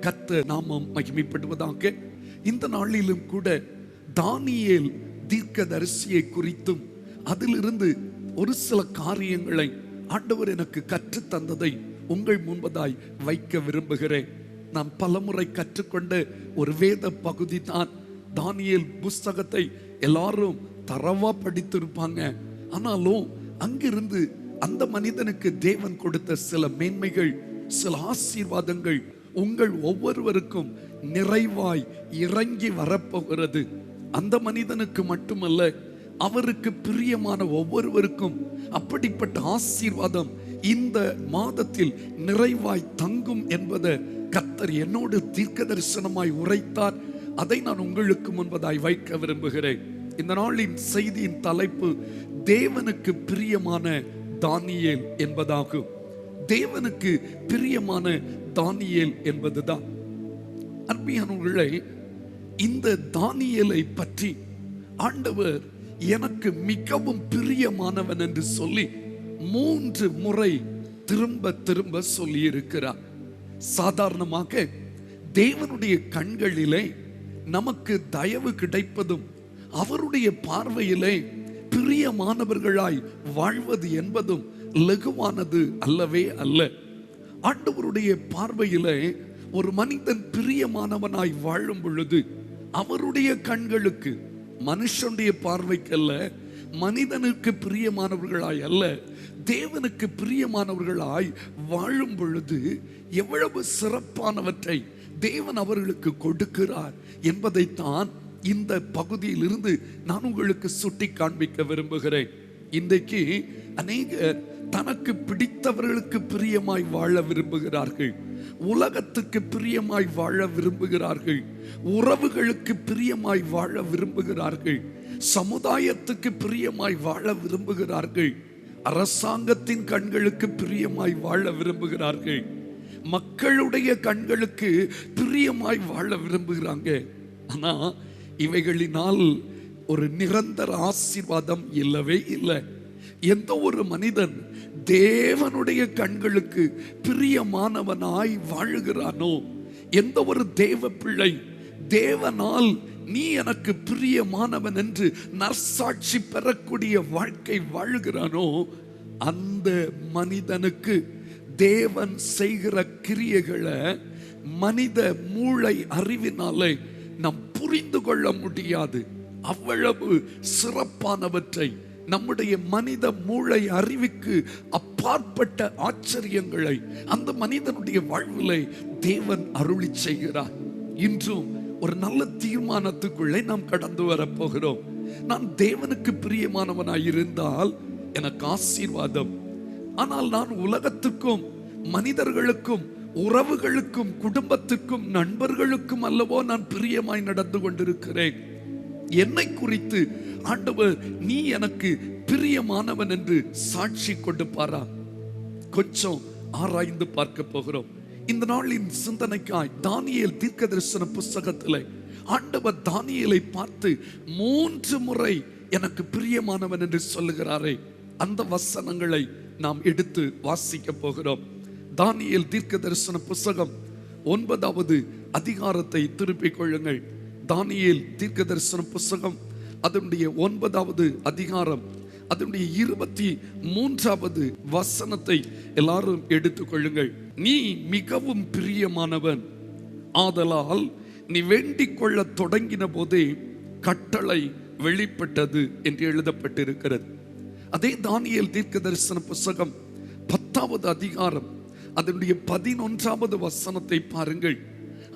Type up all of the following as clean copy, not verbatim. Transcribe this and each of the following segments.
கர்த்தர் நாமம் மகிமைப்படுவதாக. இந்த நாளிலும் கூட தானியேல் தீர்க்கதரிசியை குறித்தும் அதிலிருந்து ஒரு சில காரியங்களை ஆண்டவர் எனக்கு கற்றுத் தந்ததை உங்கள் முன்பதாய் வைக்க விரும்புகிறேன். நான் பலமுறை கற்றுக்கொண்ட ஒரு வேத பகுதி தான். தானியேல் புஸ்தகத்தை எல்லாரும் தரவா படித்திருப்பாங்க. ஆனாலும் அங்கிருந்து அந்த மனிதனுக்கு தேவன் கொடுத்த சில மேன்மைகள், சில ஆசீர்வாதங்கள் உங்கள் ஒவ்வொருவருக்கும் நிறைவாய் இறங்கி வரப்போகிறது. அந்த மனிதனுக்கு மட்டுமல்ல, அவருக்கு பிரியமான ஒவ்வொருவருக்கும் அப்படிப்பட்ட ஆசீர்வாதம் இந்த மாதத்தில் நிறைவாய் தங்கும் என்பதை கர்த்தர் என்னோடு தீர்க்க தரிசனமாய் உரைத்தார். அதை நான் உங்களுக்கு முன்பதாய் வைக்க விரும்புகிறேன். இந்த நாளின் செய்தியின் தலைப்பு தேவனுக்கு பிரியமான தானியேல் என்பதாகும். தேவனுக்கு பிரியமான தானியேல் என்பதுதான். அருமையானவர்களே, இந்த தானியேலை பற்றி ஆண்டவர் எனக்கு மிகவும் பிரியமானவன் என்று சொல்லி 3 முறை திரும்ப திரும்ப சொல்லி இருக்கிறார். சாதாரணமாக தேவனுடைய கண்களிலே நமக்கு தயவு கிடைப்பதும் அவருடைய பார்வையிலே பிரியமானவர்களாய் வாழ்வது என்பதும் லகுவானது அல்லவே அல்ல. ஆண்டவருடைய பார்வையிலே ஒரு மனிதன் பிரியமானவனாய் வாழும் பொழுது அவருடைய கண்களுக்கு, மனுஷனுடைய பார்வைக்கல்ல, மனிதனுக்கு பிரியமானவர்களாய் அல்ல, தேவனுக்கு பிரியமானவர்களாய் வாழும் பொழுது எவ்வளவு சிறப்பானவற்றை தேவன் அவர்களுக்கு கொடுக்கிறார் என்பதைத்தான் இந்த பகுதியிலிருந்து நான் உங்களுக்கு சுட்டி காண்பிக்க விரும்புகிறேன். இன்றைக்கு அநேகர் தனக்கு பிடித்தவர்களுக்கு பிரியமாய் வாழ விரும்புகிறார்கள், உலகத்துக்கு பிரியமாய் வாழ விரும்புகிறார்கள், உறவுகளுக்கு பிரியமாய் வாழ விரும்புகிறார்கள், சமுதாயத்துக்கு பிரியமாய் வாழ விரும்புகிறார்கள், அரசாங்கத்தின் கண்களுக்கு பிரியமாய் வாழ விரும்புகிறார்கள், மக்களுடைய கண்களுக்கு பிரியமாய் வாழ விரும்புகிறாங்க. ஆனா இவைகளினால் ஒரு நிரந்தர ஆசீர்வாதம் இல்லவே இல்லை. எந்த ஒரு மனிதன் தேவனுடைய கண்களுக்கு பிரியமானவனாய் வாழுகிறானோ, எந்த ஒரு தேவ பிள்ளை தேவனால் நீ எனக்கு பிரியமானவன் என்று நற்சாட்சி பெறக்கூடிய வாழ்க்கை வாழுகிறானோ, அந்த மனிதனுக்கு தேவன் செய்கிற கிரியைகளை மனித மூளை அறிவினாலே நாம் புரிந்து கொள்ள முடியாது. அவ்வளவு சிறப்பானவற்றை, நம்முடைய மனித மூளை அறிவுக்கு அப்பாற்பட்ட ஆச்சரியங்களை அந்த மனிதனுடைய வாழ்விலே தேவன் அருளி செய்கிறார். இன்றும் ஒரு நல்ல தீர்மானத்துக்குள்ளே நாம் கடந்து வரப்போகிறோம். நான் தேவனுக்கு பிரியமானவனாய் இருந்தால் எனக்கு ஆசீர்வாதம். ஆனால் நான் உலகத்துக்கும், மனிதர்களுக்கும், உறவுகளுக்கும், குடும்பத்துக்கும், நண்பர்களுக்கும் அல்லவோ நான் பிரியமாய் நடந்து கொண்டிருக்கிறேன். என்னை குறித்து ஆண்டவர் நீ எனக்கு பிரியமானவன் என்று சாட்சி கொடுப்பாரா? கொஞ்சம் ஆராய்ந்து பார்க்க போகிறோம். இந்த நாளின் சிந்தனைக்காய் தானியேல் தீர்க்கதரிசன புஸ்தகத்தில் ஆண்டவர் தானியேலை பார்த்து 3 முறை எனக்கு பிரியமானவன் என்று சொல்லுகிறாரே, அந்த வசனங்களை நாம் எடுத்து வாசிக்க போகிறோம். தானியேல் தீர்க்கதரிசன புஸ்தகம் 9வது அதிகாரத்தை திருப்பிக் கொள்ளுங்கள். தானியேல் தீர்க்கதரிசன புஸ்தகம் அதனுடைய 9வது அதிகாரம் அதனுடைய 23வது வசனத்தை எல்லாரும் எடுத்துக் கொள்ளுங்கள். நீ மிகவும் பிரியமானவன், ஆதலால் நீ வேண்டிக் கொள்ள தொடங்கின போதே கட்டளை வெளிப்பட்டது என்று எழுதப்பட்டிருக்கிறது. அதே தானியேல் தீர்க்கதரிசன புஸ்தகம் 10வது அதிகாரம் அதனுடைய 11வது வசனத்தை பாருங்கள்.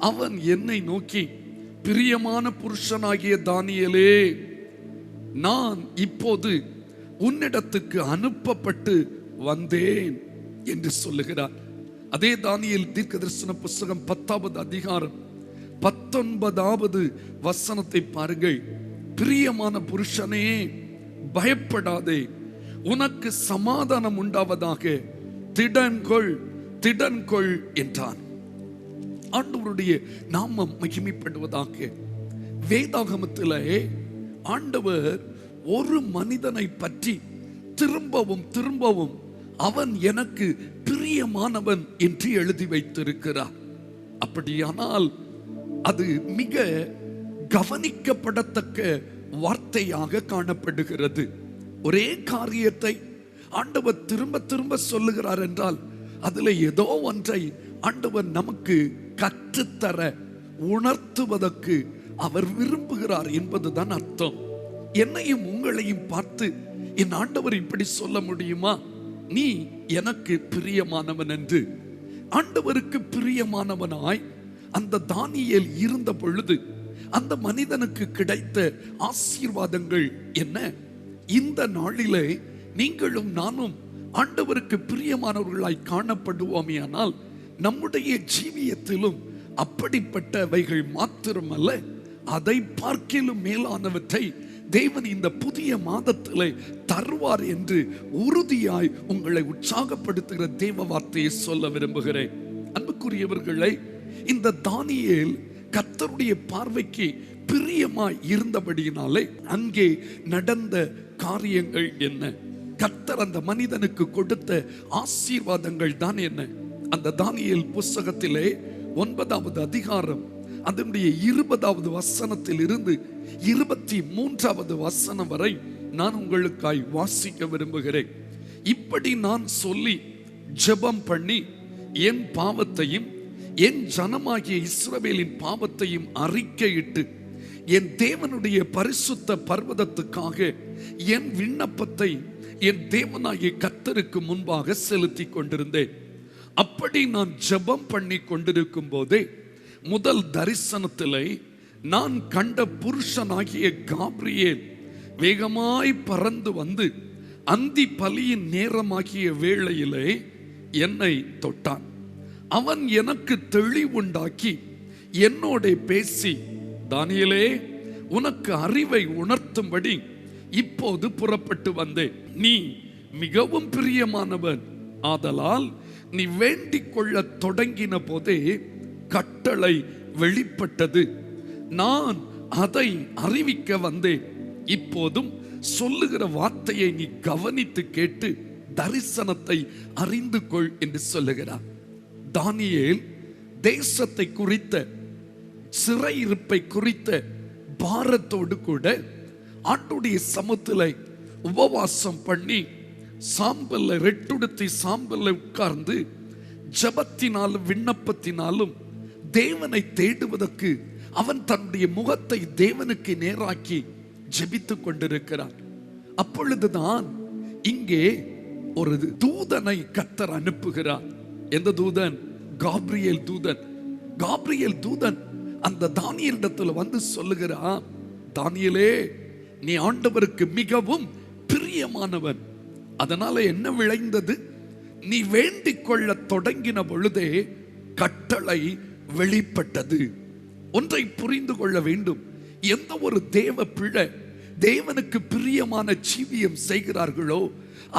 அவன் என்னை நோக்கி, பிரியமான புருஷனாகிய தானியேலே, நான் இப்போது உன்னிடத்துக்கு அனுப்பப்பட்டு வந்தேன் என்று சொல்லுகிறார். அதே தானியேல் தீர்க்கதரிசன புஸ்தகம் 10வது அதிகாரம் 19வது வசனத்தை பாருங்கள். பிரியமான புருஷனே, பயப்படாதே, உனக்கு சமாதானம் உண்டாவதாக, திடன்கொள் திடன்கொள் என்றான். ஆண்டவருடைய நாமம் மகிமைப்படுவதாக. வேதாகமத்திலே ஆண்டவர் ஒரு மனிதனை பற்றி திரும்பவும் திரும்பவும் அவன் எனக்கு பிரியமானவன் என்று எழுதி வைத்திருக்கிறார். அப்படியானால் அது மிக கவனிக்கப்படத்தக்க வார்த்தையாக காணப்படுகிறது. ஒரே காரியத்தை ஆண்டவர் திரும்ப திரும்ப சொல்லுகிறார் என்றால் அதுல ஏதோ ஒன்றை ஆண்டவர் நமக்கு கற்றுத்தர உணர்த்துவதற்கு அவர் விரும்புகிறார் என்பதுதான் அர்த்தம். என்னையும் உங்களையும் பார்த்து என் ஆண்டவர் இப்படி சொல்ல முடியுமா, நீ எனக்கு பிரியமானவன் என்று? ஆண்டவருக்கு பிரியமானவனாய் அந்த தானியேல் இருந்த பொழுது அந்த மனிதனுக்கு கிடைத்த ஆசீர்வாதங்கள் என்ன? இந்த நாளிலே நீங்களும் நானும் ஆண்டவருக்கு பிரியமானவர்களாய் காணப்படுவோமேயானால் நம்முடைய ஜீவியத்திலும் அப்படிப்பட்டவைகள் மாத்திரமல்ல, அதை பார்க்கிலும் மேலானவற்றை தேவன் இந்த புதிய மாதத்திலே தருவார் என்று உறுதியாய் உங்களை உற்சாகப்படுத்துகிற தேவ வார்த்தையை சொல்ல விரும்புகிறேன். அன்புக்குரியவர்களே, இந்த தானியேல் கர்த்தருடைய பார்வைக்கு பிரியமாய் இருந்தபடியினாலே அங்கே நடந்த காரியங்கள் என்ன? கர்த்தர் அந்த மனிதனுக்கு கொடுத்த ஆசீர்வாதங்கள் தான் என்ன? அந்த தானியேல் புஸ்தகத்திலே 9வது அதிகாரம் அதனுடைய 20வது வசனத்தில் இருந்து 23வது வசனம் வரை நான் உங்களுக்காய் வாசிக்க விரும்புகிறேன். இப்படி நான் சொல்லி ஜெபம் பண்ணி என் பாவத்தையும் என் ஜனமாகிய இஸ்ரவேலின் பாவத்தையும் அறிக்கையிட்டு என் தேவனுடைய பரிசுத்த பர்வதத்துக்காக என் விண்ணப்பத்தை என் தேவனாகிய கர்த்தருக்கு முன்பாக செலுத்தி கொண்டிருந்தேன். அப்படி நான் ஜெபம் பண்ணி கொண்டிருக்கும் போதே முதல் தரிசனத்திலே நான் கண்ட புருஷனாகிய காபிரியேல் வேகமாய் பறந்து வந்து அந்தி பலியின் நேரமாகிய வேளையிலே என்னை தொட்டான். அவன் எனக்கு தெளிவுண்டாக்கி என்னோட பேசி, தானியேலே, உனக்கு அறிவை உணர்த்தும்படி இப்போது புறப்பட்டு வந்தேன். நீ மிகவும் பிரியமானவன், ஆதலால் நீ வேண்டிக் கொள்ள தொடங்கின போதே கட்டளை வெளிப்பட்டது. நான் அதை அறிவிக்க வந்தேன். இப்போதும் சொல்லுகிற வார்த்தையை நீ கவனித்து கேட்டு தரிசனத்தை அறிந்து கொள் என்று சொல்லுகிறார். தானியேல் தேசத்தை குறித்த, சிறையிருப்பை குறித்த பாரத்தோடு கூட ஆண்டுடைய சமூகத்திலே உபவாசம் பண்ணி சாம்பல்ல ரெட்டுடுத்தி சாம்பல்ல உட்கார்ந்து ஜபத்தினாலும் விண்ணப்பத்தினாலும் தேவனை தேடுவதற்கு அவன் தன்னுடைய முகத்தை தேவனுக்கு நேராக்கி ஜெபித்துக் கொண்டிருக்கிறான். அப்பொழுதுதான் இங்கே ஒரு தூதனை கர்த்தர் அனுப்புகிறார். எந்த தூதன்? காபிரியேல் தூதன். காபிரியேல் தூதன் அந்த தானியேலிடத்துல வந்து சொல்லுகிறான், தானியேலே, நீ ஆண்டவருக்கு மிகவும் பிரியமானவன். அதனால என்ன விளைந்தது? நீ வேண்டிக் கொள்ள தொடங்கின பொழுதே கட்டளை வெளிப்பட்டது. ஒன்றை புரிந்து கொள்ள வேண்டும். எந்த ஒரு தேவ பிள்ளை தேவனுக்கு பிரியமான ஜீவியம் செய்கிறார்களோ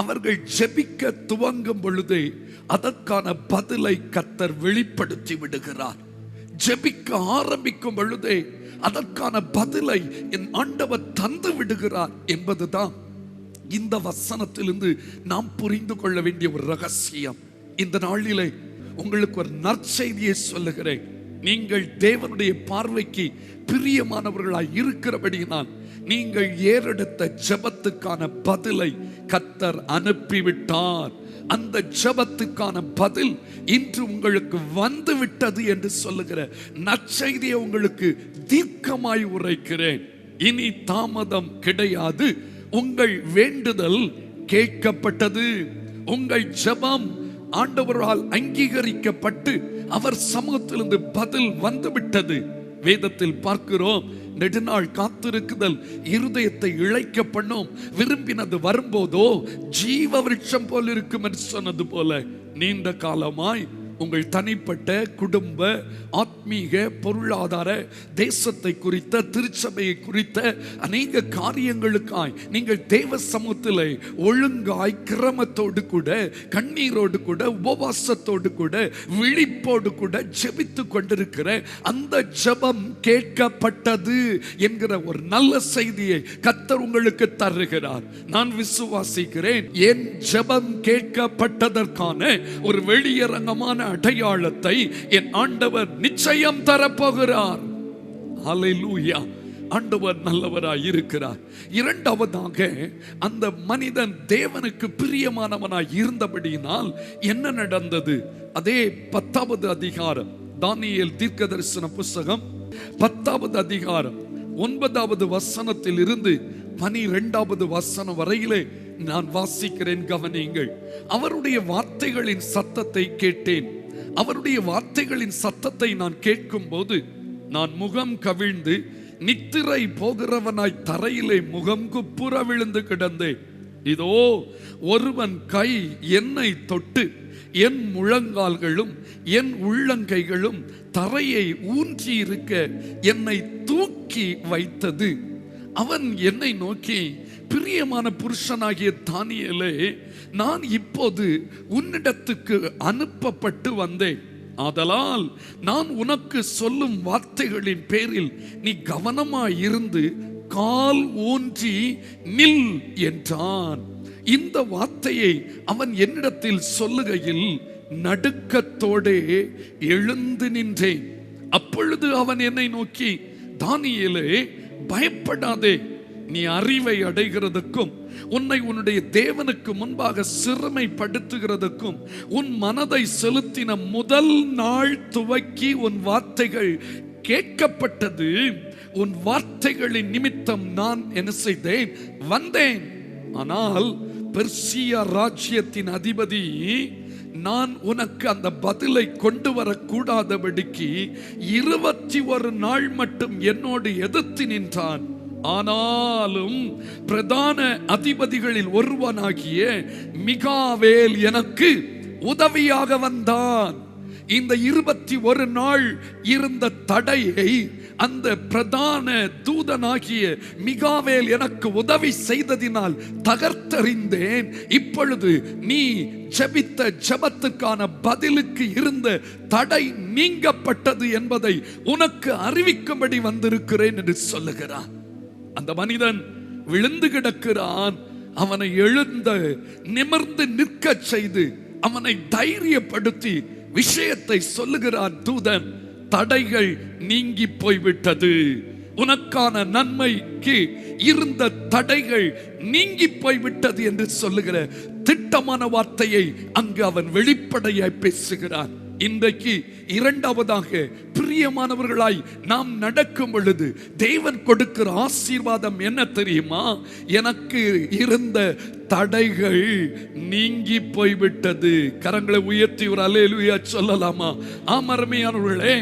அவர்கள் ஜெபிக்க துவங்கும் பொழுதே அதற்கான பதிலை கர்த்தர் வெளிப்படுத்தி விடுகிறார். ஜெபிக்க ஆரம்பிக்கும் பொழுதே அதற்கான பதிலை என் ஆண்டவர் தந்து விடுகிறார் என்பதுதான் இந்த வசனத்திலிருந்து நாம் புரிந்து கொள்ள வேண்டிய ஒரு ரகசியம். இந்த நாளிலே உங்களுக்கு ஒரு நற்செய்தியை சொல்லுகிறேன். நீங்கள் தேவனுடைய பார்வைக்கு பிரியமானவர்களாய் இருக்கிறபடியினால் நீங்கள் ஏறெடுத்த ஜெபத்துக்கான பதிலை கர்த்தர் அனுப்பிவிட்டார். அந்த ஜெபத்துக்கான பதில் இன்று உங்களுக்கு வந்து விட்டது என்று சொல்லுகிற நற்செய்தியை உங்களுக்கு தீர்க்கமாய் உரைக்கிறேன். இனி தாமதம் கிடையாது. உங்கள் வேண்டுதல் கேட்கப்பட்டது. உங்கள் ஜெபம் ஆண்டவரால் அங்கீகரிக்கப்பட்டு அவர் சமூகத்திலிருந்து பதில் வந்துவிட்டது. வேதத்தில் பார்க்கிறோம், நெடுநாள் காத்திருக்குதல் இருதயத்தை இழைக்க பண்ணும், விரும்பினது வரும்போதோ ஜீவ விருட்சம் போல் இருக்கும் என்று சொன்னது போல நீண்ட காலமாய் உங்கள் தனிப்பட்ட குடும்ப ஆத்மீக பொருளாதார தேசத்தை குறித்த திருச்சபையை குறித்த அநேக காரியங்களுக்காய் நீங்கள் தேவ சமூகத்தில் ஒழுங்காய் கிரமத்தோடு கூட கண்ணீரோடு கூட உபவாசத்தோடு கூட விழிப்போடு கூட ஜெபித்து கொண்டிருக்கிற அந்த ஜெபம் கேட்கப்பட்டது என்கிற ஒரு நல்ல செய்தியை கர்த்தர் உங்களுக்கு தருகிறார். நான் விசுவாசிக்கிறேன். என் ஜெபம் கேட்கப்பட்டதற்கான ஒரு வெளியரங்கமான அடையாளத்தை என் ஆண்டவர் நிச்சயம் தரப்போகிறார். ஹல்லேலூயா. ஆண்டவர் நல்லவராய் இருக்கிறார். இரண்டாவதாக, அந்த மனிதன் தேவனுக்கு பிரியமானவனாய் இருந்தபடியினால் என்ன நடந்தது? அதே 10வது அதிகாரம், தானியேல் தீர்க்கதரிசன புஸ்தகம் 10வது அதிகாரம் 9வது வசனத்தில் இருந்து 12வது வசனம் வரையிலே நான் வாசிக்கிறேன், கவனியுங்கள். அவருடைய வார்த்தைகளின் சத்தத்தை கேட்டேன். அவருடைய வார்த்தைகளின் சத்தத்தை நான் கேட்கும் போது நான் முகம் கவிழ்ந்து நித்திரை போகிறவனாய் தரையிலே முகம் குப்புற விழுந்து கிடந்தேன். இதோ ஒருவன் கை என்னை தொட்டு என் முழங்கால்களும் என் உள்ளங்கைகளும் தரையை ஊன்றி இருக்க என்னை தூக்கி வைத்தது. அவன் என்னை நோக்கி, பிரியமான புருஷனாகிய தானியேலே, நான் இப்போது உன்னிடத்துக்கு அனுப்பப்பட்டு வந்தேன். ஆதலால் நான் உனக்கு சொல்லும் வார்த்தைகளின் பேரில் நீ கவனமாயிருந்து கால் ஊன்றி நில் என்றான். இந்த வார்த்தையை அவன் என்னிடத்தில் சொல்லுகையில் நடுக்கத்தோடே எழுந்து நின்றேன். அப்பொழுது அவன் என்னை நோக்கி, தானியேலே, பயப்படாதே. நீ அறிவை அடைகிறதுக்கும் உன்னை உன்னுடைய தேவனுக்கு முன்பாக சிறுமைப்படுத்துகிறதுக்கும் உன் மனதை செலுத்தின முதல் நாள் துவக்கி உன் வார்த்தைகள் கேட்கப்பட்டது. உன் வார்த்தைகளின் நிமித்தம் நான் என்ன செய்தேன்? வந்தேன். ஆனால் பெர்சியா ராஜ்யத்தின் அதிபதி நான் உனக்கு அந்த பதிலை கொண்டு வரக்கூடாதபடிக்கு 21 நாள் மட்டும் என்னோடு எதிர்த்து நின்றான். ஆனாலும் பிரதான அதிபதிகளில் ஒருவனாகிய மிகாவேல் எனக்கு உதவியாக வந்தான். இந்த 21 நாள் இருந்த தடையை அந்த பிரதான தூதனாகிய மிகாவேல் எனக்கு உதவி செய்ததினால் தகர்த்தறிந்தேன். இப்பொழுது நீ ஜெபித்த ஜெபத்துக்கான பதிலுக்கு இருந்த தடை நீங்கப்பட்டது என்பதை உனக்கு அறிவிக்கும்படி வந்திருக்கிறேன் என்று சொல்லுகிறான். அந்த மனிதன் விழுந்து கிடக்கிறான். அவனை எழுந்த நிமிர்ந்து நிற்க செய்து அவனை தைரியப்படுத்தி விஷயத்தை சொல்லுகிறான் தூதன். தடைகள் நீங்கி போய்விட்டது. உனக்கான நன்மைக்கு இருந்த தடைகள் நீங்கி போய்விட்டது என்று சொல்லுகிற திட்டமான வார்த்தையை அங்கு அவன் வெளிப்படையாய் பேசுகிறான். இன்றைக்கு இரண்டாவதாக, பிரியமானவர்களாய் நாம் நடக்கும் பொழுது தேவன் கொடுக்கிற ஆசீர்வாதம் என்ன தெரியுமா? எனக்கு இருந்த தடைகள் நீங்கி போய்விட்டது. கரங்களை உயர்த்தி ஒரு அல்லேலூயா சொல்லலாமா? ஆமரமையானவர்களே,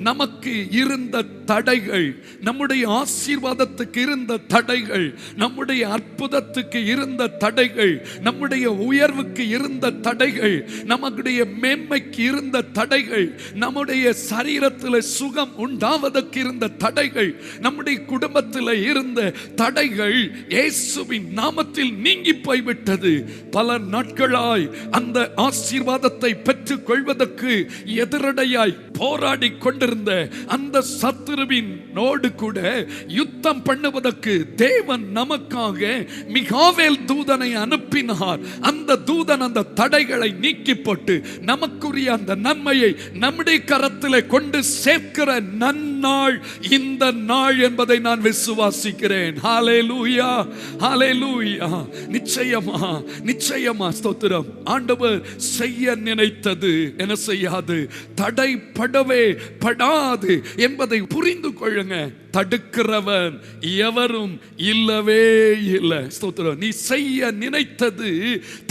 நமக்கு இருந்த தடைகள், நம்முடைய ஆசீர்வாதத்துக்கு இருந்த தடைகள், நம்முடைய அற்புதத்துக்கு இருந்த தடைகள், நம்முடைய உயர்வுக்கு இருந்த தடைகள், நம்முடைய மேன்மைக்கு இருந்த தடைகள், நம்முடைய சரீரத்தில் சுகம் உண்டாவதற்கு இருந்த தடைகள், நம்முடைய குடும்பத்தில் இருந்த தடைகள் இயேசுவின் நாமத்தில் நீங்கி போய்விட்டது. பல நாட்களாய் அந்த ஆசீர்வாதத்தை பெற்றுக் கொள்வதற்கு எதிரடையாய் போராடி கொண்டிருந்த அந்த சத்துருவினோடு கூட யுத்தம் பண்ணுவதற்கு தேவன் நமக்காக மிகாவேல் தூதனை அனுப்பினார். அந்த தூதன் அந்த தடைகளை நீக்கி போட்டு நமக்குரிய அந்த நன்மையை நம்முடைய கரத்தில் கொண்டு சேர்க்கிற நன்னாள் இந்த நாள் என்பதை நான் விசுவாசிக்கிறேன். ஹல்லேலூயா, ஹல்லேலூயா. நிச்சயமா ஸ்தோத்திரம். ஆண்டவர் செய்ய நினைத்தது என்ன செய்யாது? தடைப்படவே படாது என்பதை புரிந்து கொள்ளுங்க. தடுக்கிறவன் எவரும் இல்லவே இல்லை. ஸ்தோத்திரம். நீ செய்ய நினைத்தது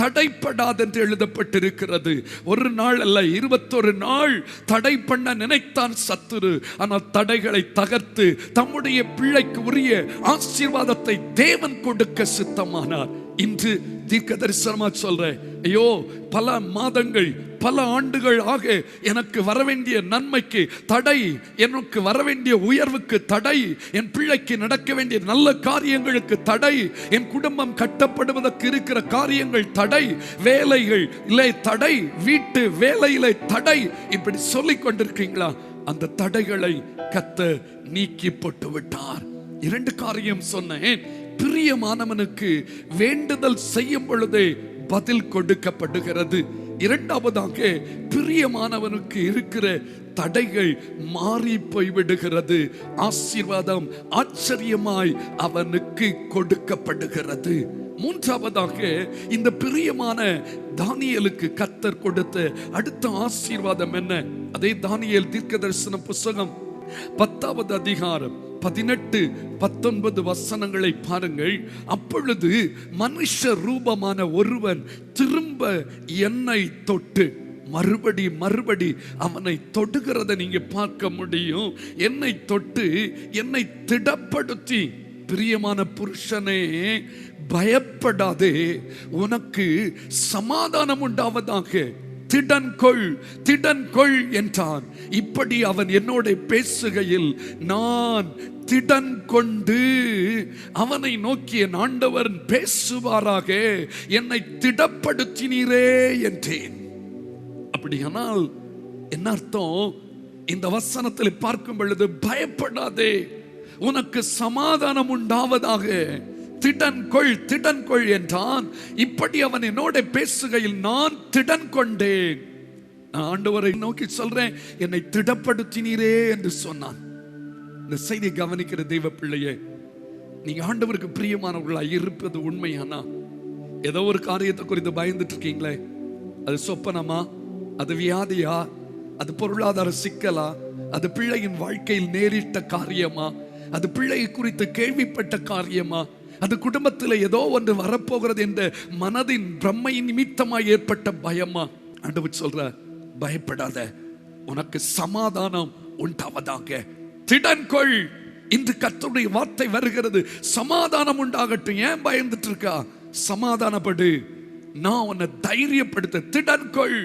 தடைப்படாது என்று எழுதப்பட்டிருக்கிறது. ஒரு நாள் அல்ல, 21 நாள் தடை பண்ண நினைத்தான் சத்துரு. ஆனால் தடைகளை தகர்த்து தம்முடைய பிள்ளைக்கு உரிய ஆசீர்வாதத்தை தேவன் கொடுக்க சித்தமானார். இன்று தீர்க்க தரிசனமா சொல்றேன், ஐயோ பல மாதங்கள் பல ஆண்டுகள் ஆக எனக்கு வரவேண்டிய நன்மைக்கு தடை, எனக்கு வரவேண்டிய உயர்வுக்கு தடை, என் பிள்ளைக்கு நடக்க வேண்டிய நல்ல காரியங்களுக்கு தடை, என் குடும்பம் கட்டப்படுவதற்கு இருக்கிற காரியங்கள் தடை, வேலைகள் இல்லை தடை, வீட்டு வேலையிலே தடை, இப்படி சொல்லிக் கொண்டிருக்கீங்களா? அந்த தடைகளை கர்த்தர் நீக்கி போட்டு விட்டார். 2 காரியம் சொன்னேன். பிரியமானவனுக்கு வேண்டுதல் செய்யும் பொழுதே பதில் கொடுக்கப்படுகிறது. இரண்டாவதாக பிரியமானவனுக்கு இருக்கிற தடைகள் மாறி போய்விடுகிறது. ஆசீர்வாதம் ஆச்சரியமாய் அவனுக்கு கொடுக்கப்படுகிறது. மூன்றாவதாக இந்த பிரியமான தானியேலுக்கு கர்த்தர் கொடுத்த அடுத்த ஆசீர்வாதம் என்ன? அதே தானியேல் தீர்க்கதரிசன புத்தகம் 10வது அதிகாரம் 18-19 வசனங்களை பாருங்கள். அப்பொழுது மனுஷ ரூபமான ஒருவன் திரும்ப என்னை தொட்டு மறுபடி அவனை தொடுகிறத நீங்க பார்க்க முடியும். என்னை தொட்டு என்னை திடப்படுத்தி, பிரியமான புருஷனே பயப்படாதே, உனக்கு சமாதானம் உண்டாவதாக, திடன் கொள் என்றான். இப்படி அவன் என்னோட பேசுகையில் நான் திடன் கொண்டு அவனை நோக்கி என் ஆண்டவர் பேசுவாராக, என்னை திடப்படுத்தினீரே என்றேன். அப்படியானால் என்ன அர்த்தம்? இந்த வசனத்தில் பார்க்கும் பொழுது பயப்படாதே, உனக்கு சமாதானம் உண்டாவதாக, திடன் கொள் என்றான். இப்படி அவன் என்னோட பேசுகையில் நான் திடன் கொண்டேன். நான் ஆண்டவரை நோக்கி சொல்றேன், என்னை திடப்படுத்தினீரே என்று சொன்னான். இந்த செய்தியை கவனிக்கிற தெய்வ பிள்ளையே, நீங்க ஆண்டவருக்கு பிரியமானவர்களா இருப்பது உண்மையானா, ஏதோ ஒரு காரியத்தை குறித்து பயந்துட்டு இருக்கீங்களே, அது சொப்பனமா, அது வியாதியா, அது பொருளாதார சிக்கலா, அது பிள்ளையின் வாழ்க்கையில் நேரிட்ட காரியமா, அது பிள்ளை குறித்து கேள்விப்பட்ட காரியமா, அது குடும்பத்தில் ஏதோ ஒன்று வரப்போகிறது என்ற மனதின் பிரம்மை நிமித்தமாய் ஏற்பட்ட பயமா? ஆண்டவர் சொல்ற, பயப்படாத, உனக்கு சமாதானம் உண்டாவதாக, திடன் கொள். இன்று கர்த்தருடைய வார்த்தை வருகிறது, சமாதானம் உண்டாகட்டும். ஏன் பயந்துட்டு இருக்கா? சமாதானப்படு, நான் உன்னை தைரியப்படுத்த, திடன் கொள்.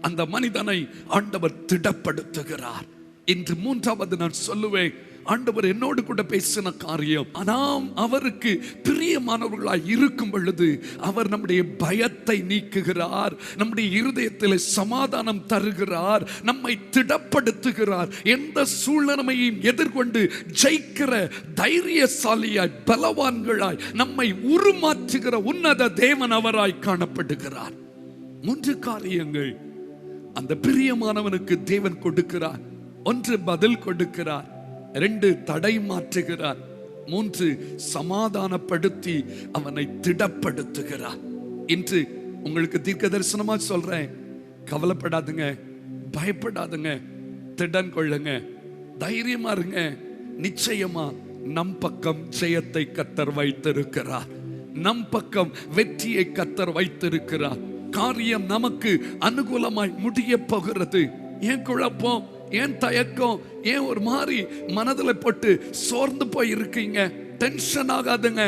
அந்த மனிதனை ஆண்டவர் திடப்படுத்துகிறார். இன்று மூன்றாவது நான் சொல்லுவேன், ஆண்டவர் என்னோடு கூட பேசின காரியம், நாம் அவருக்கு பிரியமானவர்களாய் இருக்கும் பொழுது அவர் நம்முடைய பயத்தை நீக்குகிறார், நம்முடைய இருதயத்தில் சமாதானம் தருகிறார், நம்மை திடப்படுத்துகிறார். எந்த சூழ்நிலையையும் எதிர்கொண்டு ஜெயிக்கிற தைரியசாலியாய், பலவான்களாய் நம்மை உருமாற்றுகிற உன்னத தேவன் அவராய் காணப்படுகிறார். 3 காரியங்கள் அந்த பிரியமானவனுக்கு தேவன் கொடுக்கிறார். 1, பதில் கொடுக்கிறார். 2, தடை மாற்றுகிறார். 3, சமாதானப்படுத்தி அவனை திடப்படுத்துகிறார். இன்று உங்களுக்கு தீர்க்க தரிசனமா சொல்றேன், கவலைப்படாதுங்க, பயப்படாதுங்க, திடன் கொள்ளுங்க, தைரியமா இருங்க. நிச்சயமா நம் பக்கம் ஜெயத்தை கர்த்தர் வைத்திருக்கிறார், நம் பக்கம் வெற்றியை கர்த்தர் வைத்திருக்கிறார். காரியம் நமக்கு அனுகூலமாய் முடிய போகிறது. ஏன் குழப்பம், ஏன் தயக்கம், ஏன் ஒரு மாதிரி மனதில் போட்டு சோர்ந்து போய் இருக்கீங்க? டென்ஷன் ஆகாதுங்க.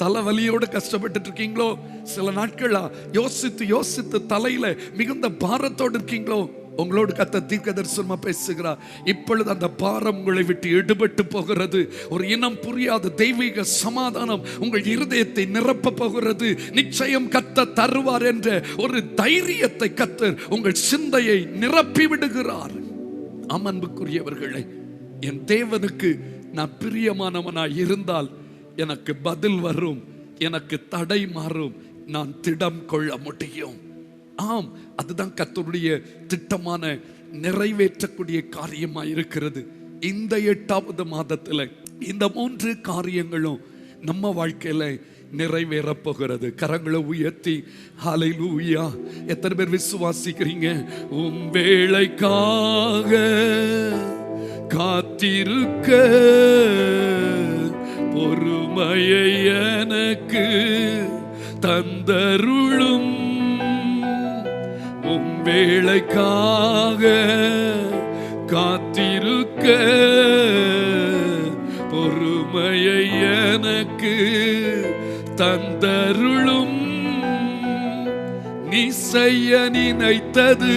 தலைவலியோடு கஷ்டப்பட்டு இருக்கீங்களோ? சில நாட்களா யோசித்து தலையில மிகுந்த பாரத்தோடு இருக்கீங்களோ? உங்களோடு கர்த்தர் தீர்க்க தரிசனமா பேசுகிறார். இப்பொழுது அந்த பாரம் உங்களை விட்டு எடுபட்டு போகிறது. ஒரு இனம் புரியாத தெய்வீக சமாதானம் உங்கள் இருதயத்தை நிரப்ப போகிறது. நிச்சயம் கர்த்தர் தருவார் என்ற ஒரு தைரியத்தை கர்த்தர் உங்கள் சிந்தையை நிரப்பி விடுகிறார். அன்புக்குரியவர்களே, என் தேவனுக்கு நான் பிரியமானவனாய் இருந்தால் எனக்கு பதில் வரும், எனக்கு தடை மாறும், நான் திடம் கொள்ள முடியும். ஆம், அதுதான் கர்த்தருடைய திட்டமான நிறைவேற்றக்கூடிய காரியமாக இருக்கிறது. இந்த 8வது மாதத்தில் இந்த 3 காரியங்களும் நம்ம வாழ்க்கையில நிறைவேற போகிறது. கரங்களை உயர்த்தி ஹல்லேலூயா. எத்தனை பேர் விசுவாசிக்கிறீங்க? உம் வேளைக்காக காத்திருக்க பொறுமையை எனக்கு தந்தருளும், உம் வேளைக்காக காத்திருக்க பொறுமையை எனக்கு தந்தருளும். நீ செய்ய நினைத்தது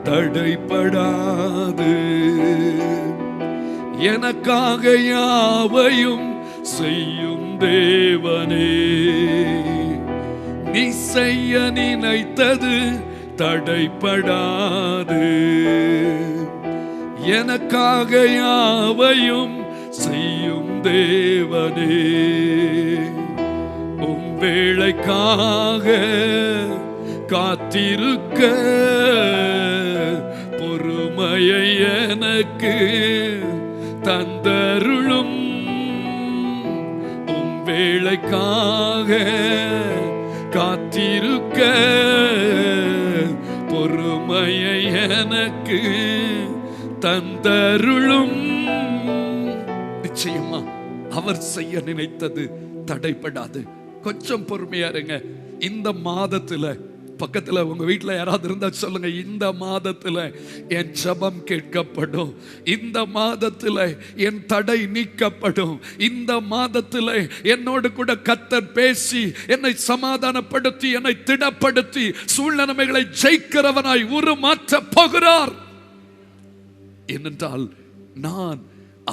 தடைபடாது, எனக்காக யாவையும் செய்யும் தேவனே. நீ செய்ய நினைத்தது தடைபடாது, எனக்காக யாவையும் செய்யும் தேவனே. உம் வேளைக்காக காத்திருக்க பொறுமையை எனக்கு தந்தருளும். உம் வேளைக்காக காத்திருக்க பொறுமையை எனக்கு தந்தருளும். நிச்சயமா அவர் செய்ய நினைத்தது தடைப்படாது. கொஞ்சம் பொறுமையா இருங்க. இந்த மாதத்துல பக்கத்துல உங்க வீட்டுல யாராவது இருந்தா சொல்லுங்க, இந்த மாதத்துல என் ஜெபம் கேட்கப்படும், இந்த மாதத்துல என் தடை நீக்கப்படும், இந்த மாதத்துல என்னோடு கூட கர்த்தர் பேசி என்னை சமாதானப்படுத்தி என்னை திடப்படுத்தி சூழ்நிலைகளை ஜெயிக்கிறவனாய் உருமாற்ற போகிறார். ஏனென்றால் நான்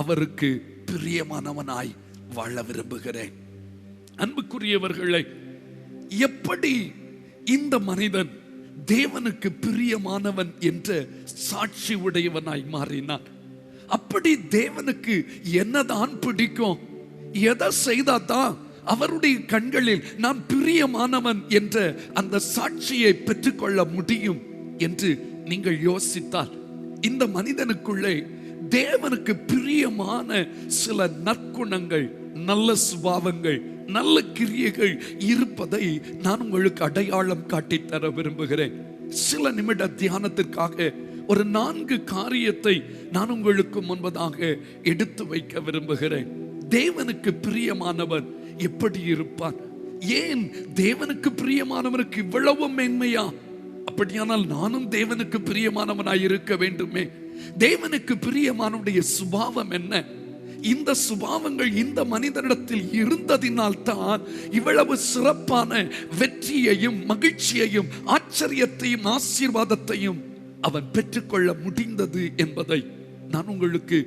அவருக்கு பிரியமானவனாய் வாழ விரும்புகிறேன். அன்புக்குரியவர்களை, எப்படி இந்த மனிதன் தேவனுக்கு பிரியமானவன் என்ற சாட்சி உடையவனாய் மாறினான்? அப்படி தேவனுக்கு என்னதான் பிடிக்கும், எதை செய்தாதான் அவருடைய கண்களில் நான் பிரியமானவன் என்ற அந்த சாட்சியை பெற்றுக்கொள்ள முடியும் என்று நீங்கள் யோசித்தால், இந்த மனிதனுக்குள்ளே தேவனுக்கு பிரியமான சில நற்குணங்கள், நல்ல சுபாவங்கள், நல்ல கிரியைகள் இருப்பதை நான் உங்களுக்கு அடையாளம் காட்டித்தர விரும்புகிறேன். சில நிமிட தியானத்திற்காக ஒரு 4 காரியத்தை நான் உங்களுக்கு முன்பதாக எடுத்து வைக்க விரும்புகிறேன். தேவனுக்கு பிரியமானவன் எப்படி இருப்பான்? ஏன் தேவனுக்கு பிரியமானவனுக்கு இவ்வளவு மேன்மையா? அப்படியானால் நானும் தேவனுக்கு பிரியமானவனாய் இருக்க வேண்டுமே. தேவனுக்கு பிரியமானவனுடைய சுபாவம் என்ன? இந்த சுபாவங்கள் இந்த மனிதனிடத்தில் இருந்ததினால் தான் இவ்வளவு சிறப்பான வெற்றியையும் மகிழ்ச்சியையும் ஆச்சரியத்தையும் ஆசீர்வாதத்தையும் அவன் பெற்றுக்கொள்ள முடிந்தது என்பதை நான் உங்களுக்கு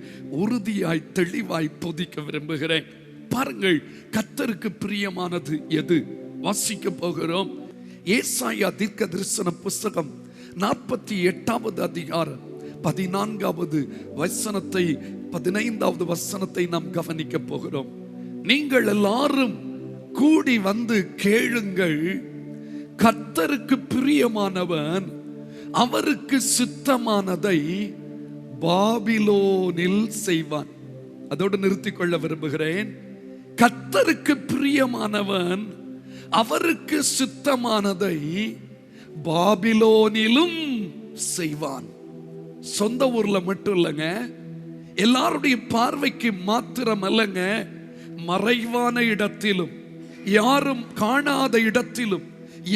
உறுதியாய் தெளிவாய் போதிக்க விரும்புகிறேன். பாருங்கள், கர்த்தருக்கு பிரியமானது எது? வாசிக்க போகிறோம். ஏசாயா தீர்க்க தரிசன புஸ்தகம் 48வது அதிகாரம் 14வது வசனத்தை 15வது வசனத்தை நாம் கவனிக்க போகிறோம். நீங்கள் எல்லாரும் கூடி வந்து கேளுங்கள், கர்த்தருக்கு பிரியமானவன் அவருக்கு சித்தமானதை பாபிலோனில் செய்வான். அதோடு நிறுத்திக் கொள்ள விரும்புகிறேன். கர்த்தருக்கு பிரியமானவன் அவருக்கு சித்தமானதை பாபிலோனிலும் செய்வான். சொந்த ஊர்ல மட்டும் இல்லைங்க, எல்லாருடைய பார்வைக்கு மாத்திரம் அல்லங்க, மறைவான இடத்திலும், யாரும் காணாத இடத்திலும்,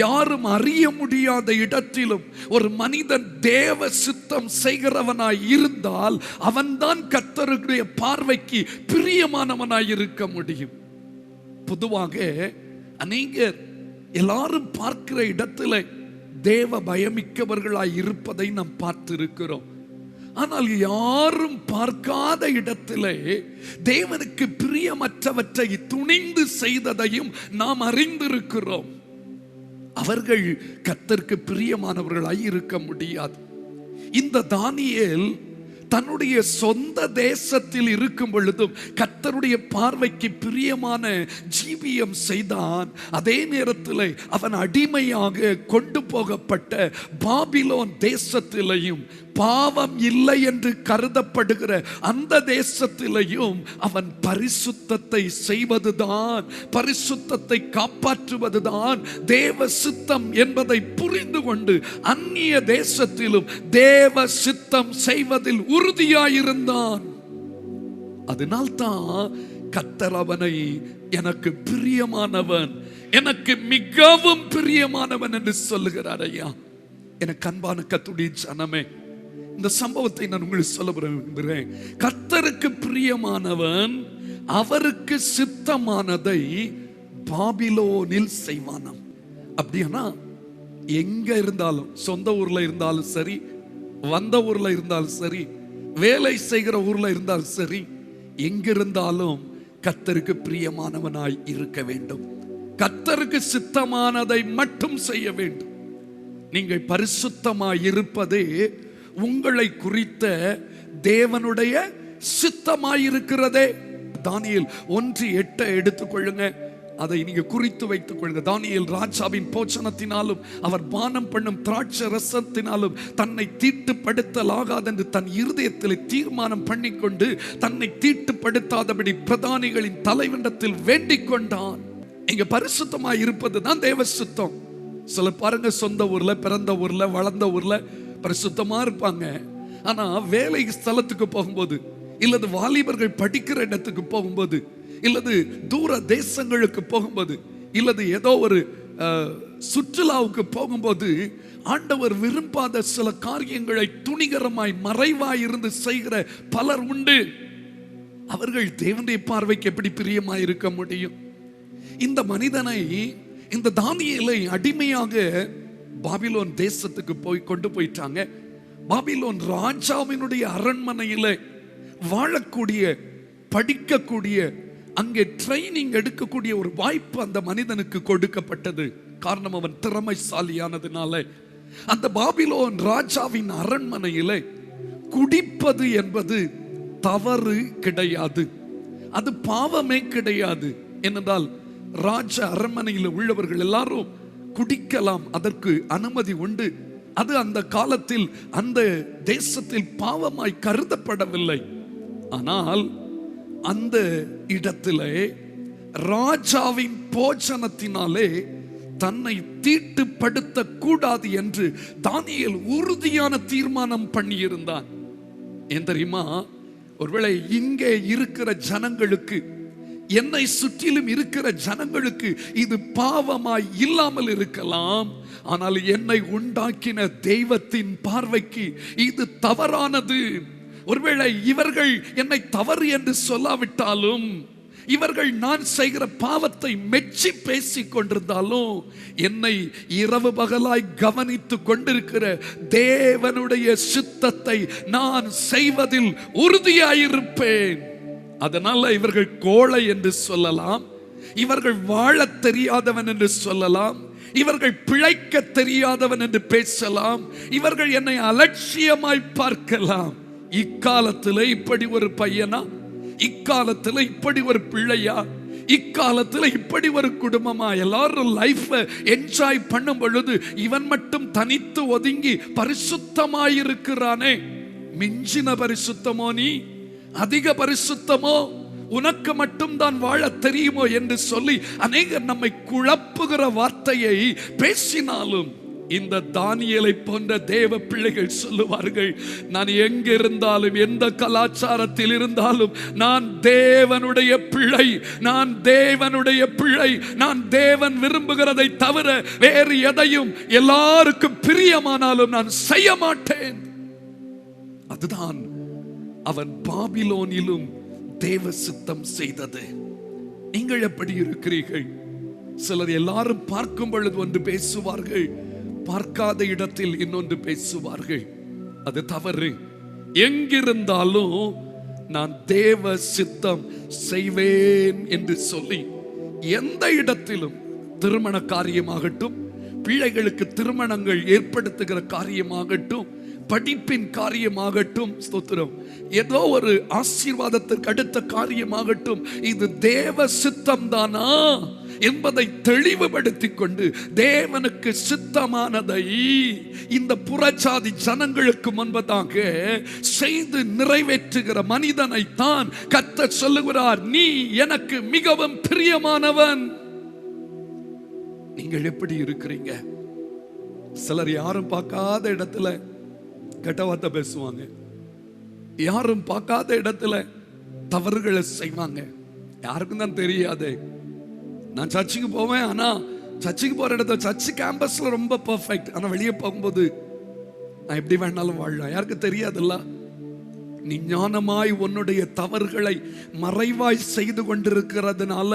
யாரும் அறிய முடியாத இடத்திலும் ஒரு மனிதன் தேவ சித்தம் செய்கிறவனாய் இருந்தால் அவன்தான் கர்த்தருடைய பார்வைக்கு பிரியமானவனாய் இருக்க முடியும். பொதுவாக அநேகர் எல்லாரும் பார்க்கிற இடத்துல தேவ பயமிக்கவர்களாய் இருப்பதை நாம் பார்த்திருக்கிறோம். ஆனால் யாரும் பார்க்காத இடத்திலே தேவனுக்கு பிரியமற்றவற்றை துணிந்து செய்ததையும் நாம் அறிந்திருக்கிறோம். அவர்கள் கர்த்தருக்கு பிரியமானவர்களாய் இருக்க முடியாது. இந்த தானியேல் தன்னுடைய சொந்த தேசத்தில் இருக்கும் பொழுதும் கர்த்தருடைய பார்வைக்கு பிரியமான ஜீவியம் செய்தான். அதே நேரத்தில் அவன் அடிமையாக கொண்டு போகப்பட்ட பாபிலோன் தேசத்திலையும் பாவம் இல்லை என்று கருதப்படுகிற அந்த தேசத்திலையும் அவன் பரிசுத்தத்தை செய்வதுதான், பரிசுத்தத்தை காப்பாற்றுவதுதான் தேவ சித்தம் என்பதை புரிந்து கொண்டு அந்நிய தேசத்திலும் தேவ சித்தம் செய்வதில் உறுதியாயிருந்தான். அதனால்தான் கர்த்தர் அவனை எனக்கு பிரியமானவன், எனக்கு மிகவும் பிரியமானவன் என்று சொல்லுகிறார். ஐயா, எனக்கு அன்பான கர்த்தருடைய ஜனமே, இந்த சம்பவத்தை நான் உங்களுக்கு சொல்ல விரும்புகிறேன். கர்த்தருக்கு பிரியமானவன் அவருக்கு சித்தமானதை பாபிலோனில் செய்வானாம். அப்படின்னா எங்க இருந்தாலும், சொந்த ஊர்ல இருந்தாலும் சரி, வந்த ஊர்ல இருந்தாலும் சரி, வேலை செய்கிற ஊர்ல இருந்தாலும் சரி, எங்கிருந்தாலும் கர்த்தருக்கு பிரியமானவனாய் இருக்க வேண்டும். கர்த்தருக்கு சித்தமானதை மட்டும் செய்ய வேண்டும். நீங்கள் பரிசுத்தமாய் இருப்பதே உங்களை குறித்த தேவனுடைய சித்தமாயிருக்கிறதே. தானியேல் 1:8 எடுத்துக்கொள்ளுங்க. அதை நீங்க குறித்து வைத்துக் கொள்ளுங்க. தானியேல் ராஜாவின் போச்சனத்தினாலும் அவர் பானம் பண்ணும் திராட்சை ரசத்தினாலும் தன்னை தீட்டுப்படுத்தலாகாது என்று தன் இருதயத்தில் தீர்மானம் பண்ணிக்கொண்டு தன்னை தீட்டுப்படுத்தாதபடி பிரதானிகளின் தலைவண்டத்தில் வேண்டிக் கொண்டான். இங்க பரிசுத்தமாய் இருப்பது தான் தேவ சுத்தம். சில பாருங்க, சொந்த ஊர்ல, பிறந்த ஊர்ல, வளர்ந்த ஊர்ல பரிசுத்தமா இருப்பாங்க. ஆனா வேலை ஸ்தலத்துக்கு போகும்போது, இல்லது வாலிபர்கள் படிக்கிற இடத்துக்கு போகும்போது, இல்லது தூர தேசங்களுக்கு போகும்போது, இல்லது ஏதோ ஒரு சுற்றுலாவுக்கு போகும்போது ஆண்டவர் விரும்பாத சில காரியங்களை துணிகரமாய் மறைவாய் இருந்து செய்கிற பலர் உண்டு. அவர்கள் தேவனுடைய பார்வைக்கு எப்படி பிரியமாய் இருக்க முடியும்? இந்த மனிதனை, இந்த தானியேலை அடிமையாக பாபிலோன் தேசத்துக்கு கொண்டு போயிட்டாங்க. பாபிலோன் ராஜாவினுடைய அரண்மனையில் வாழக்கூடிய, படிக்கக்கூடிய, அங்கே ட்ரைனிங் எடுக்கக்கூடிய ஒரு வாய்ப்பு அந்த மனிதனுக்கு கொடுக்கப்பட்டது. காரணம், அவன் திறமைசாலியானதுனால. அந்த பாபிலோன் ராஜாவின் அரண்மனையில் குடிப்பது என்பது தவறு கிடையாது, அது பாவமே கிடையாது. ஏனென்றால் ராஜ அரண்மனையில் உள்ளவர்கள் எல்லாரும் குடிக்கலாம், அதற்கு அனுமதி உண்டு. அது அந்த காலத்தில் அந்த தேசத்தில் பாவமாய் கருதப்படவில்லை. ஆனால் அந்த இடத்திலே ராஜாவின் போஜனத்தினாலே தன்னை தீட்டுப்படுத்த கூடாது என்று தானியேல் உறுதியான தீர்மானம் பண்ணியிருந்தான். ஏன் தெரியுமா? ஒருவேளை இங்கே இருக்கிற ஜனங்களுக்கு, என்னை சுற்றிலும் இருக்கிற ஜனங்களுக்கு இது பாவமாய் இல்லாமல் இருக்கலாம். ஆனால் என்னை உண்டாக்கின தெய்வத்தின் பார்வைக்கு இது தவறானது. ஒருவேளை இவர்கள் என்னை தவறு என்று சொல்லாவிட்டாலும், இவர்கள் நான் செய்கிற பாவத்தை மெச்சி பேசிக் கொண்டிருந்தாலும், என்னை இரவு பகலாய் கவனித்துக் கொண்டிருக்கிற தேவனுடைய சித்தத்தை நான் செய்வதில் உறுதியாயிருப்பேன். அதனால இவர்கள் கோழை என்று சொல்லலாம், இவர்கள் வாழ தெரியாதவன் என்று சொல்லலாம், இவர்கள் பிழைக்க தெரியாதவன் என்று பேசலாம், இவர்கள் என்னை அலட்சியமாய் பார்க்கலாம். இக்காலத்தில் இப்படி ஒரு பையனா, இக்காலத்தில் இப்படி ஒரு பிள்ளையா, இக்காலத்தில் இப்படி ஒரு குடும்பமா, எல்லாரும் லைஃப் என்ஜாய் பண்ணும் பொழுது இவன் மட்டும் தனித்து ஒதுங்கி பரிசுத்தமாயிருக்கிறானே. மிஞ்சின பரிசுத்தமோ நீ? அதிக பரிசுத்தமோ? உனக்கு மட்டும் தான் வாழ தெரியுமோ என்று சொல்லி அநேகர் நம்மை குழப்புகிற வார்த்தையை பேசினாலும், இந்த தானியேலை போன்ற தேவ பிள்ளைகள் சொல்லுவார்கள், நான் எங்க இருந்தாலும், எந்த கலாச்சாரத்தில் இருந்தாலும், நான் தேவனுடைய பிள்ளை, நான் தேவனுடைய பிள்ளை, நான் தேவன் விரும்புகிறதை தவிர வேறு எதையும் எல்லாருக்கும் பிரியமானாலும் நான் செய்ய மாட்டேன். அதுதான் அவன் பாபிலோனிலும் தேவ சித்தம் செய்தது. நீங்கள் எப்படி இருக்கிறீர்கள்? சிலர் எல்லாரும் பார்க்கும் பொழுது ஒன்று பேசுவார்கள், பார்க்காத இடத்தில் இன்னொன்று பேசுவார்கள். அது தவறு. எங்கிருந்தாலும் நான் தேவ சித்தம் செய்வேன் என்று சொல்லி, எந்த இடத்திலும், திருமண காரியமாகட்டும், பிள்ளைகளுக்கு திருமணங்கள் ஏற்படுத்துகிற காரியமாகட்டும், படிப்பின் காரியமாகட்டும், ஸ்தோத்திரம், ஏதோ ஒரு ஆசீர்வாதத்திற்கு அடுத்த காரியமாகட்டும், இது தேவ சித்தம் தானா என்பதை தெளிவுபடுத்திக் கொண்டு, தேவனுக்கு சித்தமானதை இந்த புறஜாதி ஜனங்களுக்கு முன்பதாக செய்து நிறைவேற்றுகிற மனிதனை தான் கர்த்தர் சொல்லுகிறார், நீ எனக்கு மிகவும் பிரியமானவன். நீங்கள் எப்படி இருக்கிறீங்க? சிலர் யாரும் பார்க்காத இடத்துல கெட்ட வார்த்தை பேசுவாங்க, யாரும் பார்க்காத இடத்துல தவறுகளை செய்வாங்க, யாருக்கும் தான் தெரியாது. நான் சர்ச்சுக்கு போவேன், ஆனா சர்ச்சுக்கு போற இடத்துல, சர்ச்சு கேம்பஸ்ல ரொம்ப பெர்ஃபெக்ட், ஆனா வெளியே போகும்போது நான் எப்படி வேணாலும் வாழலாம், யாருக்கு தெரியாதுல்ல. நீ ஞானமாய் உன்னுடைய தவறுகளை மறைவாய் செய்து கொண்டிருக்கிறதுனால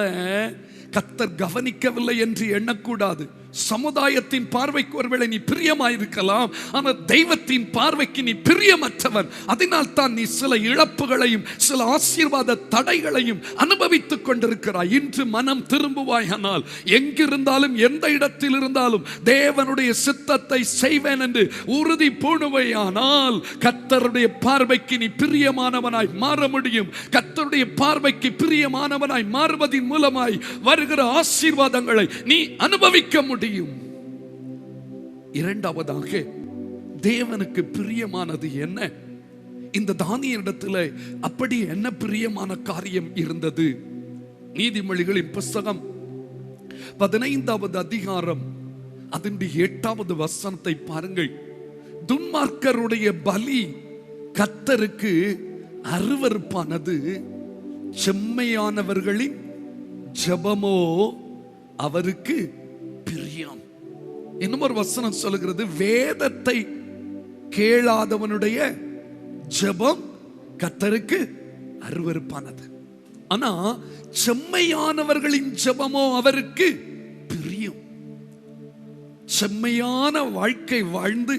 கர்த்தர் கவனிக்கவில்லை என்று எண்ணக்கூடாது. சமுதாயத்தின் பார்வைக்கு ஒருவேளை நீ பிரியமாயிருக்கலாம், ஆனால் தெய்வத்தின் பார்வைக்கு நீ பிரியமற்றவன். அதனால் தான் நீ சில இழப்புகளையும் சில ஆசீர்வாத தடைகளையும் அனுபவித்துக் கொண்டிருக்கிறாய். இன்று மனம் திரும்புவாயானால், எங்கிருந்தாலும் எந்த இடத்தில் இருந்தாலும் தேவனுடைய சித்தத்தை செய்வேன் என்று உறுதி பூணுவையானால், கர்த்தருடைய பார்வைக்கு நீ பிரியமானவனாய் மாற முடியும். கர்த்தருடைய பார்வைக்கு பிரியமானவனாய் மாறுவதின் மூலமாய் வருகிற ஆசீர்வாதங்களை நீ அனுபவிக்க முடியும். இரண்டாவதாக, தேவனுக்கு பிரியமானது என்ன? இந்த தானியேலிடத்தில் அப்படி என்ன பிரியமான காரியம் இருந்தது? நீதிமொழிகளின் புஸ்தகம் 15வது அதிகாரம் அதன் 8வது வசனத்தை பாருங்கள். துன்மார்க்கருடைய பலி கர்த்தருக்கு அருவருப்பானது, செம்மையானவர்களின் ஜெபமோ அவருக்கு பிரியம். இன்னும் ஒரு வசனம் சொல்லுகிறது, வேதத்தை கேளாதவனுடைய ஜெபம் கர்த்தருக்கு அருவருப்பானது. ஆனா செம்மையானவர்களின் ஜெபமோ அவருக்கு பிரியம். செம்மையான வாழ்க்கை வாழ்ந்து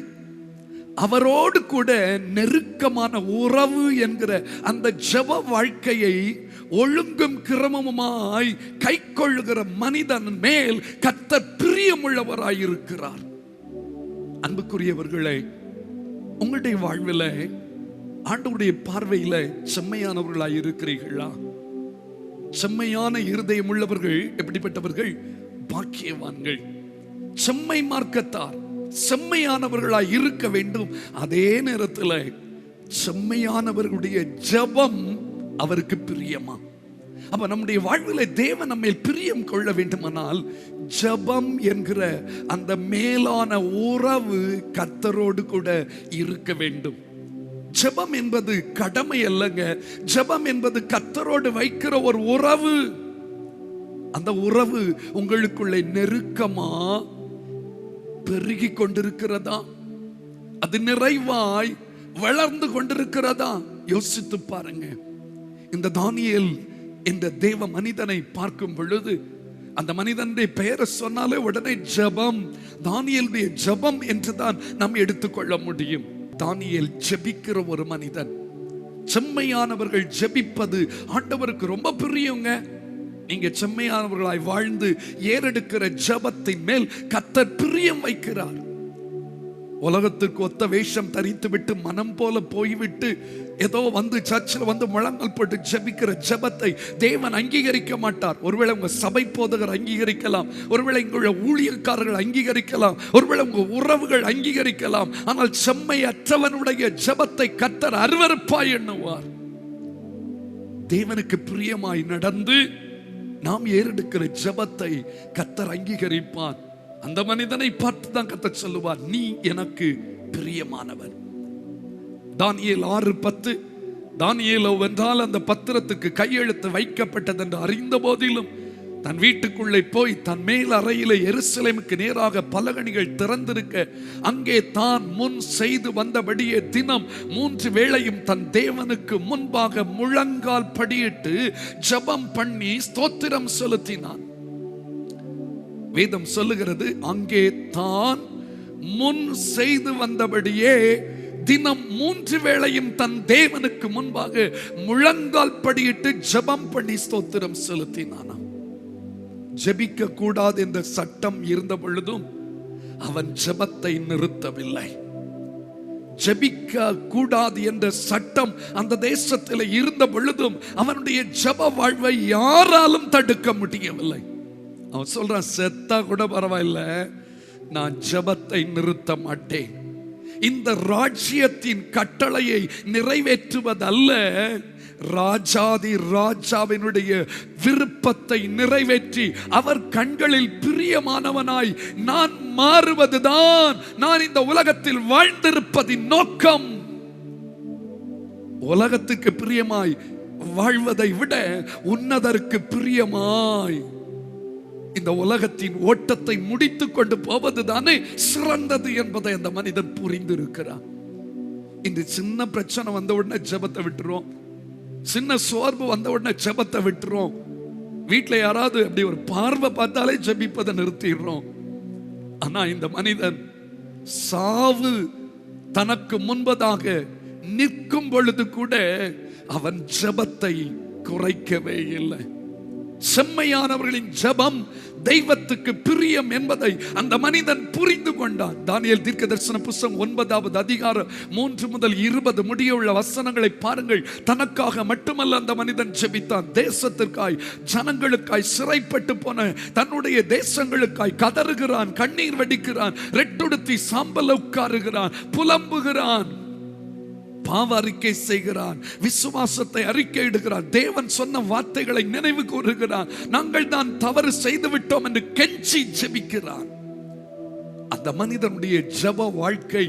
அவரோடு கூட நெருக்கமான உறவு என்கிற அந்த ஜெப வாழ்க்கையை ஒழுங்கும் கிரமமாய் கை கொள்ளுகிற மனிதன் மேல் கர்த்தர் பிரியமுள்ளவராயிருக்கிறார். அன்புக்குரியவர்களே, உங்களுடைய வாழ்வில் ஆண்டவருடைய பார்வையில் செம்மையானவர்களாய் இருக்கிறீர்களா? செம்மையான இருதயம் உள்ளவர்கள் எப்படிப்பட்டவர்கள்? பாக்கியவான்கள். செம்மை மார்க்கத்தார் செம்மையானவர்களாய் இருக்க வேண்டும். அதே நேரத்தில் செம்மையானவர்களுடைய ஜெபம் அவருக்கு பிரியமா? அப்ப நம்முடைய வாழ்வில் தேவன் நம்ம பிரியம் கொள்ள வேண்டுமானால் ஜெபம் என்கிற அந்த மேலான உறவு கர்த்தரோடு கூட இருக்க வேண்டும். ஜெபம் என்பது கடமை அல்லங்க. ஜெபம் என்பது கர்த்தரோடு வைக்கிற ஒரு உறவு. அந்த உறவு உங்களுக்குள்ளே நெருக்கமா பெருகி கொண்டிருக்கிறதா? அது நிறைவாய் வளர்ந்து கொண்டிருக்கிறதா? யோசித்து பாருங்க. இந்த தானியேல் என்ற தேவ மனிதனை பார்க்கும் பொழுது, அந்த மனிதனுடைய பெயரை சொன்னாலே உடனே ஜெபம், தானியேலுடைய ஜெபம் என்றுதான் நாம் எடுத்துக்கொள்ள முடியும். தானியேல் ஜெபிக்கிற ஒரு மனிதன். செம்மையானவர்கள் ஜெபிப்பது ஆண்டவருக்கு ரொம்ப பிரியங்க. நீங்க செம்மையானவர்களாய் வாழ்ந்து ஏறெடுக்கிற ஜெபத்தின் மேல் கர்த்தர் பிரியம் வைக்கிறார். உலகத்திற்கு ஒத்த வேஷம் தரித்து விட்டு மனம் போல போய்விட்டு ஏதோ வந்து சர்ச்சில் வந்து முழங்கல் போட்டு ஜெபிக்கிற ஜெபத்தை தேவன் அங்கீகரிக்க மாட்டார். ஒருவேளை உங்க சபை போதகர் அங்கீகரிக்கலாம், ஒருவேளை உங்களுடைய ஊழியக்காரர்கள் அங்கீகரிக்கலாம், ஒருவேளை உங்க உறவுகள் அங்கீகரிக்கலாம். ஆனால் செம்மையற்றவனுடைய ஜெபத்தை கர்த்தர் அருவருப்பாய் எண்ணுவார். தேவனுக்கு பிரியமாய் நடந்து நாம் ஏறெடுக்கிற ஜெபத்தை கர்த்தர் அங்கீகரிப்பார். அந்த மனிதனை பார்த்து தான் கர்த்தர் சொல்லுவார், நீ எனக்கு பிரியமானவன். தானியேல் 6:10. தானியேலோ வென்றால் அந்த பத்திரத்துக்கு கையெழுத்து வைக்கப்பட்டது என்று அறிந்த போதிலும் தன் வீட்டுக்குள்ளே போய் தன் மேல் அறையிலே எருசலேமுக்கு நேராக பலகணிகள் திறந்திருக்க அங்கே தான் முன் செய்து வந்தபடியே தினம் 3 வேளையும் தன் தேவனுக்கு முன்பாக முழங்கால் படியிட்டு ஜெபம் பண்ணி ஸ்தோத்திரம் செலுத்தினான். வேதம் சொல்லுகிறது, அங்கே தான் முன் செய்து வந்தபடியே தினம் 3 வேளையும் தன் தேவனுக்கு முன்பாக முழங்கால் படியிட்டு ஜெபம் பண்ணி ஸ்தோத்திரம் செலுத்தினானாம். ஜெபிக்க கூடாது என்ற சட்டம் இருந்த பொழுதும் அவன் ஜெபத்தை நிறுத்தவில்லை. ஜெபிக்க கூடாது என்ற சட்டம் அந்த தேசத்தில் இருந்த பொழுதும் அவனுடைய ஜெப வாழ்வை யாராலும் தடுக்க முடியவில்லை. அவன் சொல்றான், செத்தா கூட பரவாயில்ல, நான் ஜெபத்தை நிறுத்த மாட்டேன். இந்த ராஜ்யத்தின் கட்டளையை நிறைவேற்றுவதல்ல, ராஜாதி ராஜாவினுடைய விருப்பத்தை நிறைவேற்றி அவர் கண்களில் பிரியமானவனாய் நான் மாறுவதுதான் நான் இந்த உலகத்தில் வாழ்ந்திருப்பதின் நோக்கம். உலகத்துக்கு பிரியமாய் வாழ்வதை விட உன்னதருக்கு பிரியமாய் இந்த உலகத்தின் ஓட்டத்தை முடித்துக் கொண்டு போவதுதானே சிறந்தது என்பதை அந்த மனிதன் புரிந்திருக்கிறான். இந்த சின்ன பிரச்சனை வந்த உடனே ஜெபத்தை விட்டுரும், சின்ன சோர்வு வந்த உடனே ஜெபத்தை விட்டுரும், வீட்டில் யாராவது அப்படி ஒரு பார்வை பார்த்தாலே ஜெபிப்பதை நிறுத்திடுறோம். ஆனா இந்த மனிதன் சாவு தனக்கு முன்பதாக நிற்கும் பொழுது கூட அவன் ஜெபத்தை குறைக்கவே இல்லை. செம்மையானவர்களின் ஜெபம் தெய்வத்துக்கு பிரியம் என்பதை அந்த மனிதன் புரிந்து கொண்டான். தானியேல் தீர்க்கதரிசன புத்தகம் 9வது அதிகாரம் 3 முதல் 20 முடியுள்ள வசனங்களை பாருங்கள். தனக்காக மட்டுமல்ல அந்த மனிதன் ஜெபித்தான், தேசத்திற்காய், ஜனங்களுக்காய், சிறைப்பட்டு போன தன்னுடைய தேசங்களுக்காய் கதறுகிறான், கண்ணீர் வடிக்கிறான், ரெட்டுடுத்தி சாம்பல உட்காருகிறான், புலம்புகிறான், பாவ அறிக்கை செய்கிறான், விசுவாசத்தை அறிக்கையிடுகிறான், தேவன் சொன்ன வார்த்தைகளை நினைவு கூறுகிறான், நாங்கள் தான் தவறு செய்து விட்டோம் என்று கெஞ்சி ஜெபிக்கிறான். அந்த மனிதனுடைய ஜெப வாழ்க்கை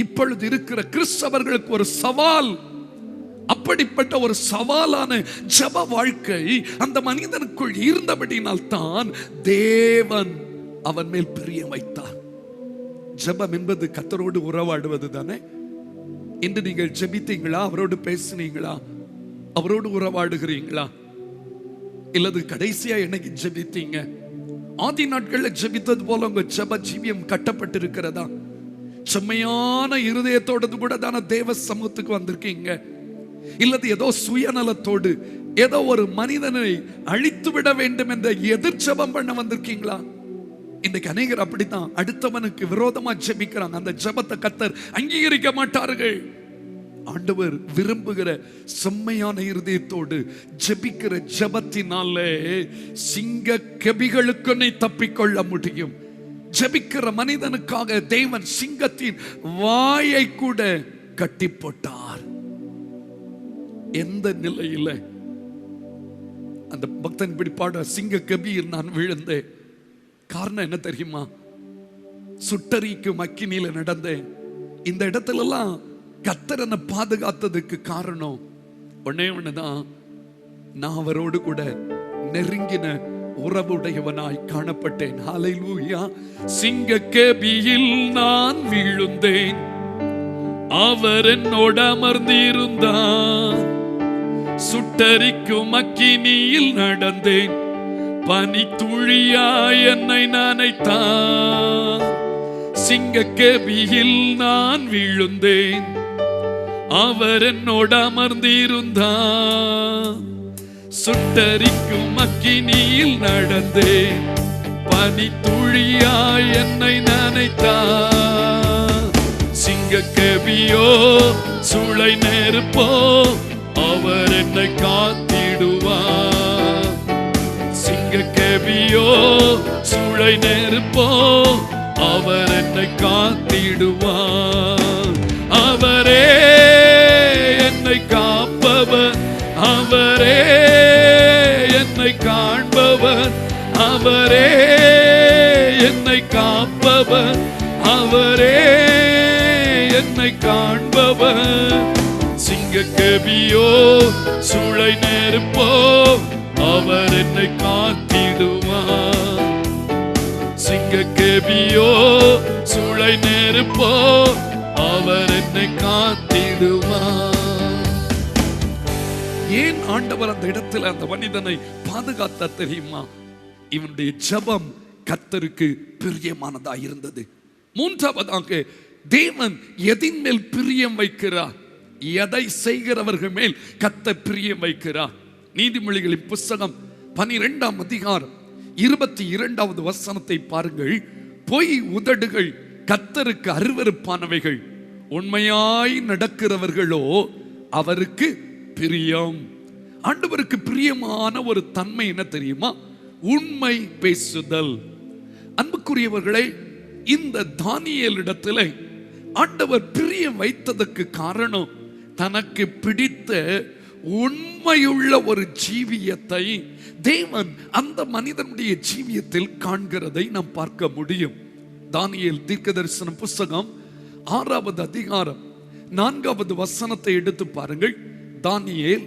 இப்பொழுது இருக்கிற கிறிஸ்தவர்களுக்கு ஒரு சவால். அப்படிப்பட்ட ஒரு சவாலான ஜெப வாழ்க்கை அந்த மனிதனுக்குள் இருந்தபடினால் தான் தேவன் அவன் மேல் பிரியம் வைத்தார். ஜெபம் என்பது கர்த்தரோடு உறவாடுவது தானே. இன்று நீங்கள் ஜெபித்தீங்களா? அவரோடு பேசினீங்களா? அவரோடு உறவாடுகிறீங்களா? இல்லது கடைசியா என்னைக்கு ஜெபித்தீங்க? ஆதி நாட்கள்ல ஜெபித்தது போல உங்க ஜெப ஜீவியம் கட்டப்பட்டிருக்கிறதா? செம்மையான இருதயத்தோடு கூட தானே தேவ சமூகத்துக்கு வந்திருக்கீங்க? இல்லது ஏதோ சுயநலத்தோடு ஏதோ ஒரு மனிதனை அழித்து விட வேண்டும் என்ற எதிர் ஜெபம் பண்ண வந்திருக்கீங்களா? இன்றைக்கு அநேகர் அப்படித்தான் அடுத்தவனுக்கு விரோதமா ஜெபிக்கிறாங்க. அந்த ஜெபத்தை கர்த்தர் அங்கீகரிக்க மாட்டார்கள். ஆண்டவர் விரும்புகிற செம்மையான இருதயத்தோடு ஜெபிக்கிற ஜெபத்தினாலே சிங்க கெபிகளுக்கு நீ தப்பிக்கொள்ள முடியும். ஜெபிக்கிற மனிதனுக்காக தேவன் சிங்கத்தின் வாயை கூட கட்டி போட்டார். எந்த நிலையில அந்த பக்தன் இப்படி பாட, சிங்க கெபியில் நான் விழுந்தேன். காரணம் என்ன தெரியுமா? சுட்டரிக்கும் அக்கினியில நடந்தேன். இந்த இடத்துல எல்லாம் கர்த்தர் என்னை பாதுகாத்ததுக்கு காரணம் ஒன்னே ஒண்ணுதான், நான் அவரோடு கூட நெருங்கின உறவுடையவனாய் காணப்பட்டேன். ஹல்லேலூயா. சிங்க கெபியில் நான் விழுந்தேன், அவர் என்னோட அமர்ந்திருந்தார். சுட்டரிக்கும் அக்கினியில் நடந்தேன், பனி துளியாய் என்னை நனைத்தான். சிங்க கெபியில் நான் விழுந்தேன், அவர் என்னோட அமர்ந்திருந்தார். சுட்டரிக்கும் அக்கினியில் நடந்தேன், பனி துளியாய் என்னை நனைத்தான். சிங்க கெபியோ சூளை நெருப்போ அவர் என்னை காத்திடுவார். சிங்க கெபியோ சூளை நெருப்போ அவர் என்னை காத்திடுவார். அவரே என்னை காப்பவர், அவரே என்னை காண்பவர், அவரே என்னை காப்பவர், அவரே என்னை காண்பவர். சிங்க கெபியோ சூளை நெருப்போ அவர் என்னை காத்திடுவார். சிங்க கெபியோ சூளை நெருப்போ அவர் என்னை காத்திடுவார். ஏன் ஆண்டவர் அந்த இடத்துல அந்த மனிதனை பாதுகாத்த தெரியுமா? இவனுடைய ஜெபம் கர்த்தருக்கு பிரியமானதா இருந்தது. மூன்றாவதாக தேவன் எதின் மேல் பிரியம் வைக்கிறார்? எதை செய்கிறவர்கள் மேல் கர்த்தர் பிரியம் வைக்கிறார்? நீதிமொழிகளின் புத்தகம் 12ஆம் அதிகாரம் 22வது வசனத்தை பாருங்கள். பொய் உதடுகள் கர்த்தருக்கு அருவருப்பானவைகள், உண்மையாய் நடக்கிறவர்களோ அவருக்கு பிரியம். ஆண்டவருக்கு பிரியமான ஒரு தன்மை என்ன தெரியுமா? உண்மை பேசுதல். அன்புக்குரியவர்களே, இந்த தானியேல் இடத்துல ஆண்டவர் பிரியம் வைத்ததற்கு காரணம் தனக்கு பிடித்த உண்மையுள்ள ஒரு ஜீவியத்தை தேவன் அந்த மனிதனுடைய ஜீவியத்தில் காண்கிறதை நாம் பார்க்க முடியும். தானியேல் தீர்க்கதரிசன புத்தகம் 6வது அதிகாரம் 4வது வசனத்தை எடுத்து பாருங்கள். தானியேல்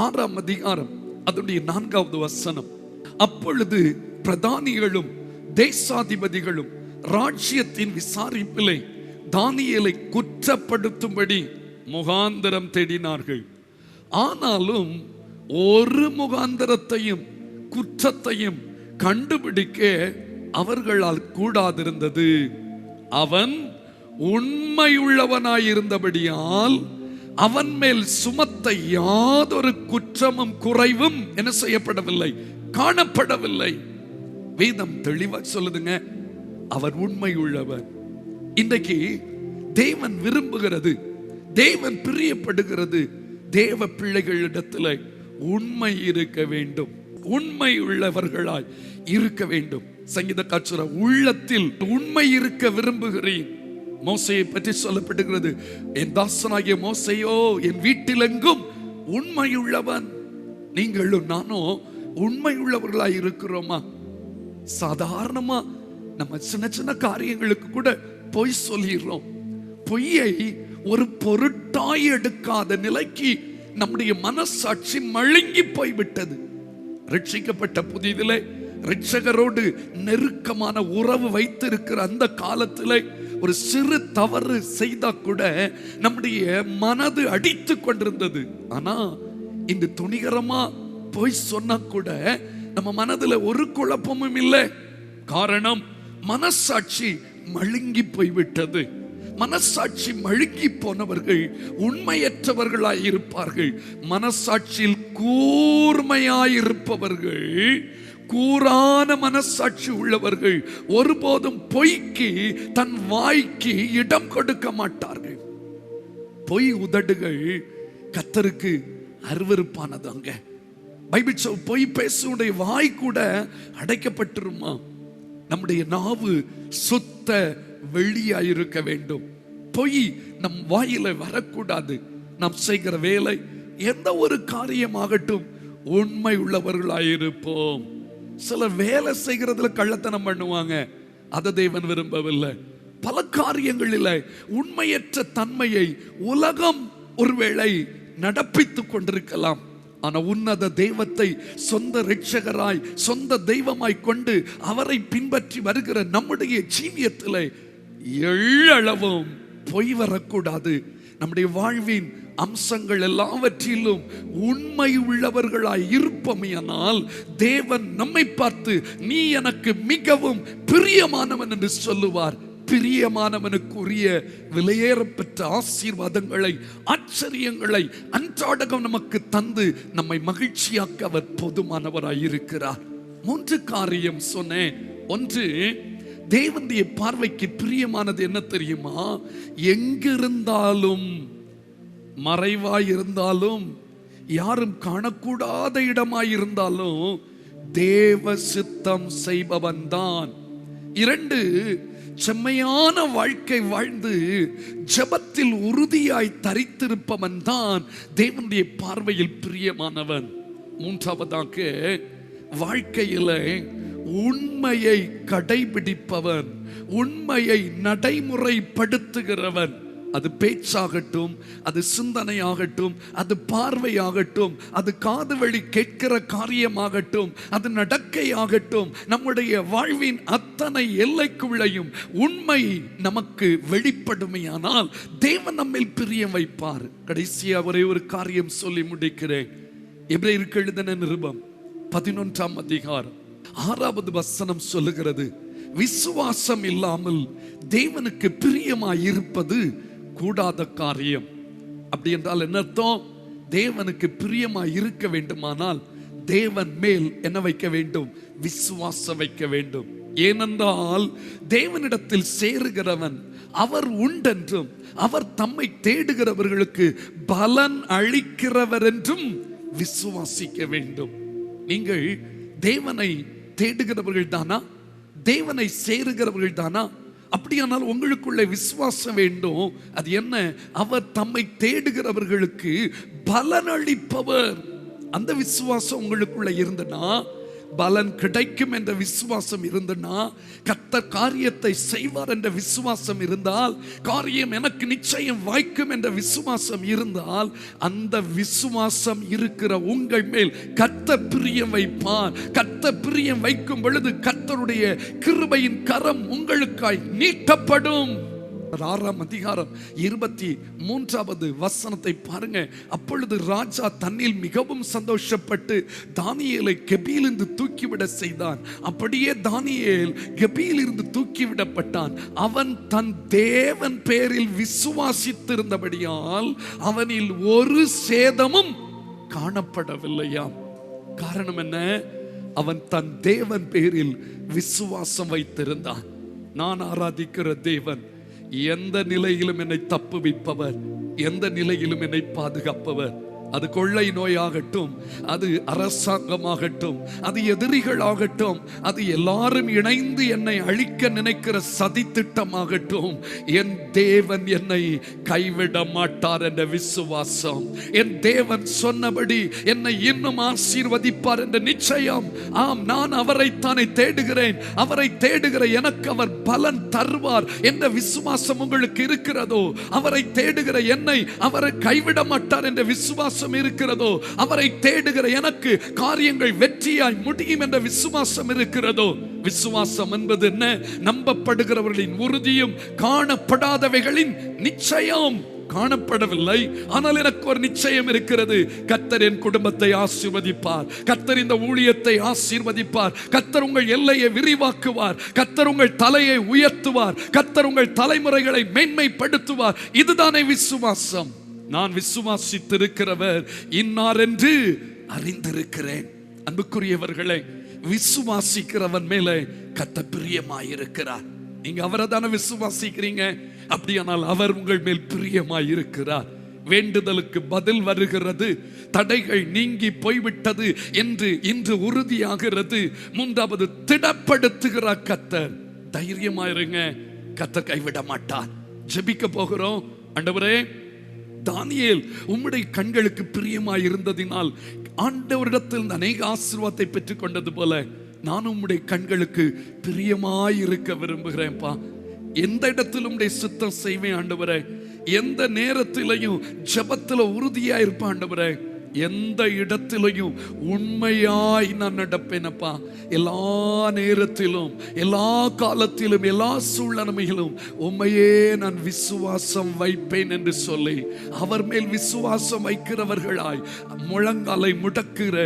6ஆம் அதிகாரம் அதனுடைய 4வது வசனம். அப்பொழுது பிரதானிகளும் தேசாதிபதிகளும் ராஜ்யத்தின் விசாரிப்பிலே தானியேலை குற்றப்படுத்தும்படி முகாந்தரம் தேடினார்கள். ஆனாலும் ஒரு முகாந்தரத்தையும் குற்றத்தையும் கண்டுபிடிக்க அவர்களால் கூடாதிருந்தது. அவன் உண்மையுள்ளவனாயிருந்தபடியால் அவன் மேல் சுமத்த யாதொரு குற்றமும் குறைவும் என்ன செய்யப்படவில்லை, காணப்படவில்லை. வேதம் தெளிவா சொல்லுதுங்க, அவர் உண்மை உள்ளவர். இன்றைக்கு தேவன் விரும்புகிறது, தேவன் பிரியப்படுகிறது, தேவ பிள்ளைகளிடத்தில் உண்மை இருக்க வேண்டும், உண்மை உள்ளவர்களாய் இருக்க வேண்டும். சங்கீதக்காரர் உள்ளத்தில் உண்மை இருக்க விரும்புகிறேன். மோசையை பற்றி சொல்லப்படுகிறது, என் தாசனாகிய மோசையோ என் வீட்டிலெங்கும் உண்மையுள்ளவன். நீங்களும் நானும் உண்மை உள்ளவர்களாய் இருக்கிறோமா? சாதாரணமா நம்ம சின்ன சின்ன காரியங்களுக்கு கூட பொய் சொல்லிடுறோம். பொய்யை ஒரு பொருட்டாய் எடுக்காத நிலைக்கு நம்முடைய மனசாட்சி மழுங்கி போய்விட்டது. ரட்சிக்கப்பட்ட புதிதிலே ரட்சகரோடு நெருக்கமான உறவு வைத்திருக்கிற அந்த காலத்திலே ஒரு சிறு தவறு செய்தா கூட நம்முடைய மனது அடித்து கொண்டிருந்தது. ஆனா இந்த துணிகரமா பொய் சொன்னா கூட நம்ம மனதுல ஒரு குழப்பமும் இல்லை. காரணம், மனசாட்சி மழுங்கி போய்விட்டது. மனசாட்சி மழுங்கி போனவர்கள் உண்மையற்றவர்களாய் இருப்பார்கள். மனசாட்சியில் கூர்மையாயிருப்பவர்கள், கூரான மனசாட்சி உள்ளவர்கள் ஒருபோதும் பொய்க்கு தன் வாய்க்கு இடம் கொடுக்க மாட்டார்கள். பொய் உதடுகள் கர்த்தருக்கு அருவருப்பானதாங்க. பைபிள் பொய் பேசுடைய வாய் கூட அடைக்கப்பட்டிருமா? நம்முடைய நாவு சுத்த வெளியாயிருக்க வேண்டும். பொய் நம் வாயில வரக்கூடாது. நாம் செய்கிற வேலை எந்த ஒரு காரியமாகட்டும் உண்மை உள்ளவர்களாயிருப்போம். சிலர் வேலை செய்கிறதுல கள்ளத்தனம் பண்ணுவாங்க, அதை தேவன் விரும்பவில்லை. பல காரியங்களில் உண்மையற்ற தன்மையை உலகம் ஒருவேளை நடப்பித்துக் கொண்டிருக்கலாம். ஆனா உன்னத தெய்வத்தை சொந்த ரட்சகராய் சொந்த தெய்வமாய் கொண்டு அவரை பின்பற்றி வருகிற நம்முடைய ஜீவியத்தில் எள்ளளவும் பொய் வரக்கூடாது. நம்முடைய வாழ்வின் அம்சங்கள் எல்லாவற்றிலும் உண்மை உள்ளவர்களாய் இருப்பமையானால் தேவன் நம்மை பார்த்து நீ எனக்கு மிகவும் பிரியமானவன் என்று சொல்லுவார். பிரியமானவனுக்குரிய விலையேறப்பெற்ற ஆசீர்வாதங்களை, ஆச்சரியங்களை அன்றாடகம் நமக்கு தந்து நம்மை மகிழ்ச்சியாக்க அவர் போதுமானவராய் இருக்கிறார். 3 காரியம் சொன்னேன். ஒன்று, தேவனுடைய பார்வைக்கு பிரியமானது என்ன தெரியுமா? எங்கிருந்தாலும், மறைவாய் இருந்தாலும், யாரும் காணக்கூடாத இடமாயிருந்தாலும் தேவ சித்தம் செய்பவன் தான். 2, செம்மையான வாழ்க்கை வாழ்ந்து ஜெபத்தில் உறுதியாய் தரித்திருப்பவன் தான் தேவனுடைய பார்வையில் பிரியமானவன். 3வதாக, வாழ்க்கையில உண்மையை கடைபிடிப்பவன், உண்மையை நடைமுறைப்படுத்துகிறவன். அது பேச்சாகட்டும், அது சிந்தனையாகட்டும், அது பார்வையாகட்டும், அது காது வழி கேட்கிற காரியமாகட்டும், அது நடக்கையாகட்டும், நம்முடைய வாழ்வின் அத்தனை எல்லைக்குள்ளையும் உண்மை நமக்கு வெளிப்படுமையானால் தேவன் நம்மில் பிரியம் வைப்பார். கடைசியா ஒரே ஒரு காரியம் சொல்லி முடிக்கிறேன். எபிரேயருக்கு எழுதின நிருபம் 11ஆம் அதிகாரம் 6வது வசனம் சொல்லுகிறது, விசுவாசம் இல்லாமல் தேவனுக்கு பிரியமாய் இருப்பது கூடாத காரியம். அப்படி என்றால் என்ன அர்த்தம்? தேவனுக்கு பிரியமாய் இருக்க வேண்டுமானால் தேவன் மேல் என்ன வைக்க வேண்டும்? விசுவாசம் வைக்க வேண்டும். ஏனென்றால் தேவனிடத்தில் சேருகிறவன் அவர் உண்டென்றும் அவர் தம்மை தேடுகிறவர்களுக்கு பலன் அளிக்கிறவர் என்றும் விசுவாசிக்க வேண்டும். நீங்கள் தேவனை தேடுகிறவர்கள் தானா? தேவனை சேருகிறவர்கள் தானா? அப்படியானால் உங்களுக்குள்ளே விசுவாசம் வேண்டும். அது என்ன? அவர் தம்மை தேடுகிறவர்களுக்கு பலன் அளிப்பவர். அந்த விசுவாசம் உங்களுக்குள்ள இருந்தனா, பலன் கிடைக்கும் என்ற விசுவாசம் இருந்தனா, கர்த்தர் காரியத்தை செய்வார் என்ற விசுவாசம் இருந்தால், காரியம் எனக்கு நிச்சயம் வாய்க்கும் என்ற விசுவாசம் இருந்தால், அந்த விசுவாசம் இருக்கிற உங்கள் மேல் கர்த்தர் பிரியம் வைப்பார். கர்த்தர் பிரியம் வைக்கும் பொழுது கர்த்தருடைய கிருபையின் கரம் உங்களுக்காய் நீட்டப்படும். 6ஆம் அதிகாரம் 23வது வசனத்தை பாருங்க. அப்பொழுது ராஜா தன்னில் மிகவும் சந்தோஷப்பட்டு தானியேலை கெபியிலிருந்து தூக்கிவிட செய்தான். அப்படியே தானியேல் கெபியிலிருந்து தூக்கிவிடப்பட்டான். அவன் தன் தேவன் பேரில் விசுவாசித்திருந்தபடியால் அவனில் ஒரு சேதமும் காணப்படவில்லையாம். காரணம் என்ன? அவன் தன் தேவன் பேரில் விசுவாசம் வைத்திருந்தான். நான் ஆராதிக்கிற தேவன் எந்த நிலையிலும் என்னை தப்புவிப்பவர், எந்த நிலையிலும் என்னை பாதுகாப்பவர். அது கொள்ளை நோயாகட்டும், அது அரசாங்கமாகட்டும், அது எதிரிகளாகட்டும், அது எல்லாரும் இணைந்து என்னை அழிக்க நினைக்கிற சதித்திட்டமாகட்டும், என் தேவன் என்னை கைவிட மாட்டார் என்ற விசுவாசம், என் தேவன் சொன்னபடி என்னை இன்னும் ஆசீர்வதிப்பார் என்ற நிச்சயம். ஆம், நான் அவரைத்தானே தேடுகிறேன், அவரை தேடுகிற எனக்கு அவர் பலன் தருவார் என்ற விசுவாசம் உங்களுக்கு இருக்கிறதோ? அவரை தேடுகிற என்னை அவரை கைவிட மாட்டார் என்ற விசுவாசம் இருக்கிறதோ? அவரை தேடுகிற எனக்கு காரியங்கள் வெற்றியாய் முடியும் என்ற விசுவாசம் இருக்கிறதோ? விசுவாசம் என்பது என்ன? நம்பப்படுகிறவர்களின் உறுதியும் காணப்படாதவைகளின் நிச்சயம். காணப்படவில்லை, ஆனால் எனக்கு ஒரு நிச்சயம் இருக்கிறது. கர்த்தர் என் குடும்பத்தை ஆசீர்வதிப்பார், கர்த்தர் இந்த ஊழியத்தை ஆசீர்வதிப்பார், கர்த்தர் உங்கள் எல்லையை விரிவாக்குவார், கர்த்தர் உங்கள் தலையை உயர்த்துவார், கர்த்தர் உங்கள் தலைமுறைகளை மேன்மைப்படுத்துவார். இதுதானே விசுவாசம். நான் விசுவாசித்திருக்கிறவர் இன்னார் என்று அறிந்திருக்கிறேன். அன்புக்குரியவர்களே, விசுவாசிக்கிறவன் மேலே கர்த்தர் பிரியமாயிருக்கிறார். நீங்க அவரை தானே விசுவாசிக்கிறீங்க. அப்படியானால் அவர் உங்கள் மேல் பிரியமாயிருக்கிறார். வேண்டுதலுக்கு பதில் வருகிறது. தடைகள் நீங்கி போய்விட்டது என்று இன்று உறுதியாகிறது. 3வது, திடப்படுத்துகிறார் கர்த்தர். தைரியமாயிருங்க, கர்த்தர் கைவிட மாட்டார். ஜெபிக்க போகிறோம். ஆண்டவரே, தானியேல் உம்முடைய கண்களுக்கு பிரியமாய் இருந்ததினால் ஆண்டவரிடத்தில் அநேக ஆசீர்வாதத்தை பெற்றுக் கொண்டது போல நான் உம்முடைய கண்களுக்கு பிரியமாய் இருக்க விரும்புகிறேன்ப்பா. எந்த இடத்திலும் உம்முடைய சித்தம் செய்வேன் ஆண்டவரே. எந்த நேரத்திலையும் ஜெபத்துல உறுதியா இருப்பேன் ஆண்டவரே. எந்த இடத்திலையும் உண்மையாய் நான் நடப்பேனப்பா. எல்லா நேரத்திலும், எல்லா காலத்திலும், எல்லா சூழ்நிலையிலும் உண்மையே நான் விசுவாசம் வைப்பேன் என்று சொல்லி அவர் மேல் விசுவாசம் வைக்கிறவர்களாய் முழங்காலை முடக்குகிற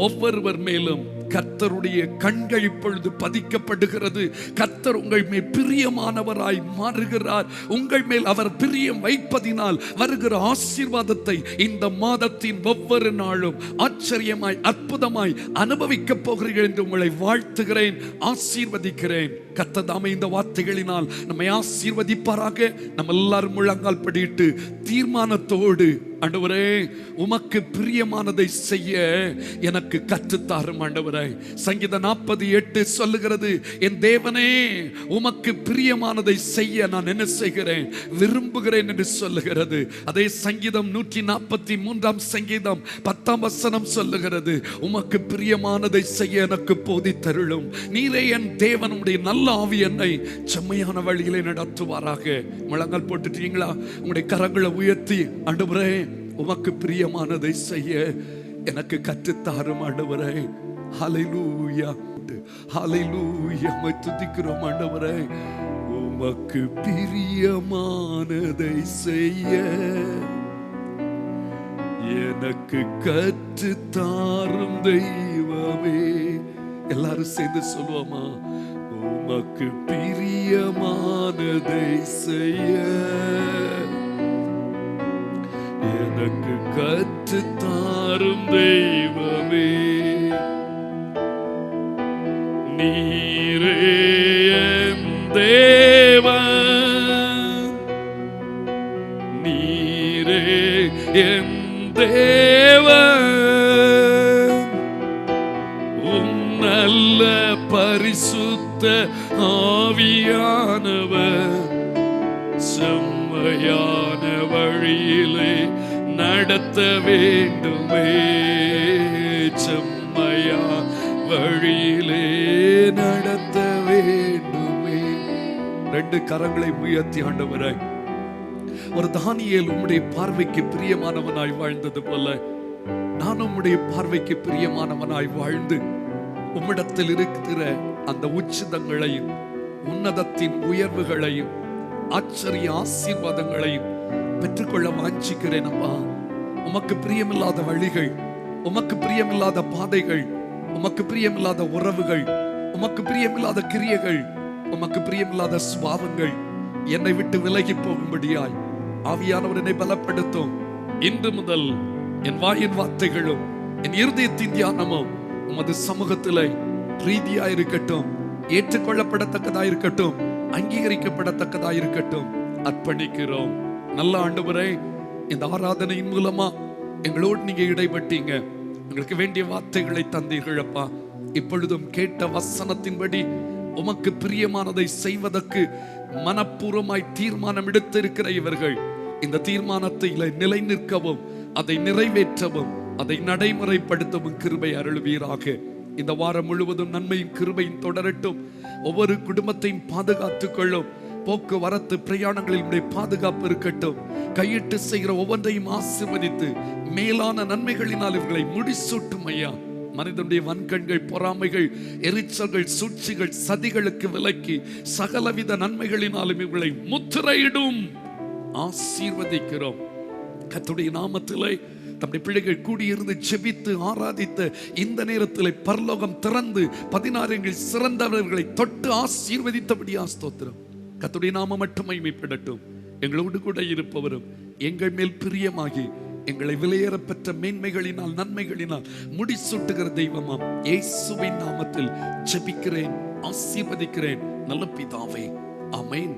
ஒவ்வொருவர் மேலும் கர்த்தருடைய கண்கள் இப்பொழுது பதிக்கப்படுகிறது. கர்த்தர் உங்கள் மேல் பிரியமானவராய் மாறுகிறார். உங்கள் மேல் அவர் பிரியம் வைப்பதினால் வருகிற ஆசீர்வாதத்தை இந்த மாதத்தின் ஒவ்வொரு நாளும் ஆச்சரியமாய் அற்புதமாய் அனுபவிக்க போகிறீர்கள் என்று உங்களை வாழ்த்துகிறேன், ஆசீர்வதிக்கிறேன். கர்த்தர் தாமே இந்த வார்த்தைகளினால் நம்மை ஆசீர்வதிப்பாராக. நம்ம எல்லாரும் முழங்கால் படியிட்டு தீர்மானத்தோடு, ஆண்டவரே, உமக்கு பிரியமானதை செய்ய எனக்கு கற்றுத்தாரும் ஆண்டவரே. சங்கீதம் 48 சொல்லுகிறது, என் தேவனே, உமக்கு பிரியமானதை செய்ய நான் என்ன செய்கிறேன், விரும்புகிறேன் என்று சொல்லுகிறது. அதே சங்கீதம் 143ஆம் சங்கீதம் 10ஆம் வசனம் சொல்லுகிறது, உமக்கு பிரியமானதை செய்ய எனக்கு போதித்தருளும். நீரே என் தேவன், உம்முடைய நல்ல ஆவி என்னை செம்மையான வழியிலே நடத்துவாராக. முழங்கால் போட்டுட்டீங்களா? உங்களுடைய கரங்களை உயர்த்தி, ஆண்டவரே, உமக்கு பிரியமானதை செய்ய எனக்கு கற்றுத்தாரும் ஆண்டவரே. ஹல்லேலூயா, ஹல்லேலூயா, உம்மை துதிக்கிறோம் ஆண்டவரே. உமக்கு பிரியமானதை செய்ய எனக்கு கற்றுத்தாரும் தெய்வமே. எல்லாரும் சேர்ந்து சொல்லுவோமா? உமக்கு பிரியமானதை செய்ய எனக்கு கற்றுத்தாரும் தெய்வமே. நீரே என் தேவன், நீரே என் தேவன், உம் நல்ல பரிசுத்த ஆவியானவர் செம்மையான வழியிலே நடத்த வேண்டுமே. செம்மையா வழியிலே நடத்த வேண்டுமே. 2 கரங்களை உயர்த்தி, ஆண்டவரே, ஒரு தானியேல் உம்முடைய பார்வைக்கு பிரியமானவனாய் வாழ்ந்தது போல நான் உம்முடைய பார்வைக்கு பிரியமானவனாய் வாழ்ந்து உம்மிடத்தில் இருக்கிற அந்த உச்சிதங்களையும் உன்னதத்தின் உயர்வுகளையும் ஆச்சரிய ஆசீர்வாதங்களையும் பெற்றுக்கொள்ள வாஞ்சிக்கிறேன் அப்பா. உமக்கு பிரியமில்லாத வழிகள், உமக்கு பிரியமில்லாத பாதைகள், உமக்கு பிரியமில்லாத உறவுகள், உமக்கு பிரியமில்லாத கிரியைகள், உமக்கு பிரியமில்லாத சுபாவங்கள் என்னை விட்டு விலகி போகும்படியாய் ஆவியானவர் என்னை பலப்படுத்தும். இன்று முதல் என் வாயின் வார்த்தைகளும் என் இருதயத்தின் தியானமும் உமது சமூகத்திலே ரீதியாயிருக்கட்டும், ஏற்றுக்கொள்ளப்படத்தக்கதாயிருக்கட்டும், அங்கீகரிக்கப்படத்தக்கதாயிருக்கட்டும். அர்ப்பணிக்கிறோம். நல்ல ஆண்டவரே, இந்த ஆராதனையின் மூலமா எங்களோடு நீங்க இடைப்பட்டீங்க, எங்களுக்கு வேண்டிய வார்த்தைகளை தந்தீர்கள் அப்பா. இப்பொழுதும் கேட்ட வசனத்தின்படி உமக்கு பிரியமானதை செய்வதற்கு மனப்பூர்வமாய் தீர்மானம் எடுத்திருக்கிற இவர்கள் இந்த தீர்மானத்தை நிலை நிற்கவும், அதை நிறைவேற்றவும், அதை நடைமுறைப்படுத்தவும் கிருபை அருள்வீராக. இந்த வாரம் முழுவதும் நன்மையும் கிருபையும் தொடரட்டும். ஒவ்வொரு குடும்பத்தையும் பாதுகாத்துக் கொள்ளும். போக்குவரத்து பிரயாணங்களில் பாதுகாப்பு இருக்கட்டும். கையிட்டு செய்கிற ஒவ்வொன்றையும் ஆசீர்வதித்து மேலான நன்மைகளினால் இவர்களை முடிசூட்டும் ஐயா. மனிதனுடைய வன்கண்கள், பொறாமைகள், எரிச்சல்கள், சூழ்ச்சிகள், சதிகளுக்கு விலக்கி சகலவித நன்மைகளினாலும் இவர்களை முத்திரையிடும். ஆசீர்வதிக்கிறோம். கர்த்தருடைய நாமத்திலே தம்முடைய பிள்ளைகள் கூடியிருந்து ஜெபித்து ஆராதித்த இந்த நேரத்தில் பரலோகம் திறந்து 16 சிறந்தவர்களை தொட்டு ஆசீர்வதித்தபடியா ஸ்தோத்திரம். கர்த்தருடைய நாமம் மட்டும் மகிமைப்படட்டும். எங்களோடு கூட இருப்பவரும் எங்கள் மேல் பிரியமாகி எங்களை விலையேறப்பெற்ற மேன்மைகளினால் நன்மைகளினால் முடிசூட்டுகிற தெய்வமாம் இயேசுவின் நாமத்தில் ஜெபிக்கிறேன், ஆசீர்வதிக்கிறேன் நல்ல பிதாவே. ஆமென்.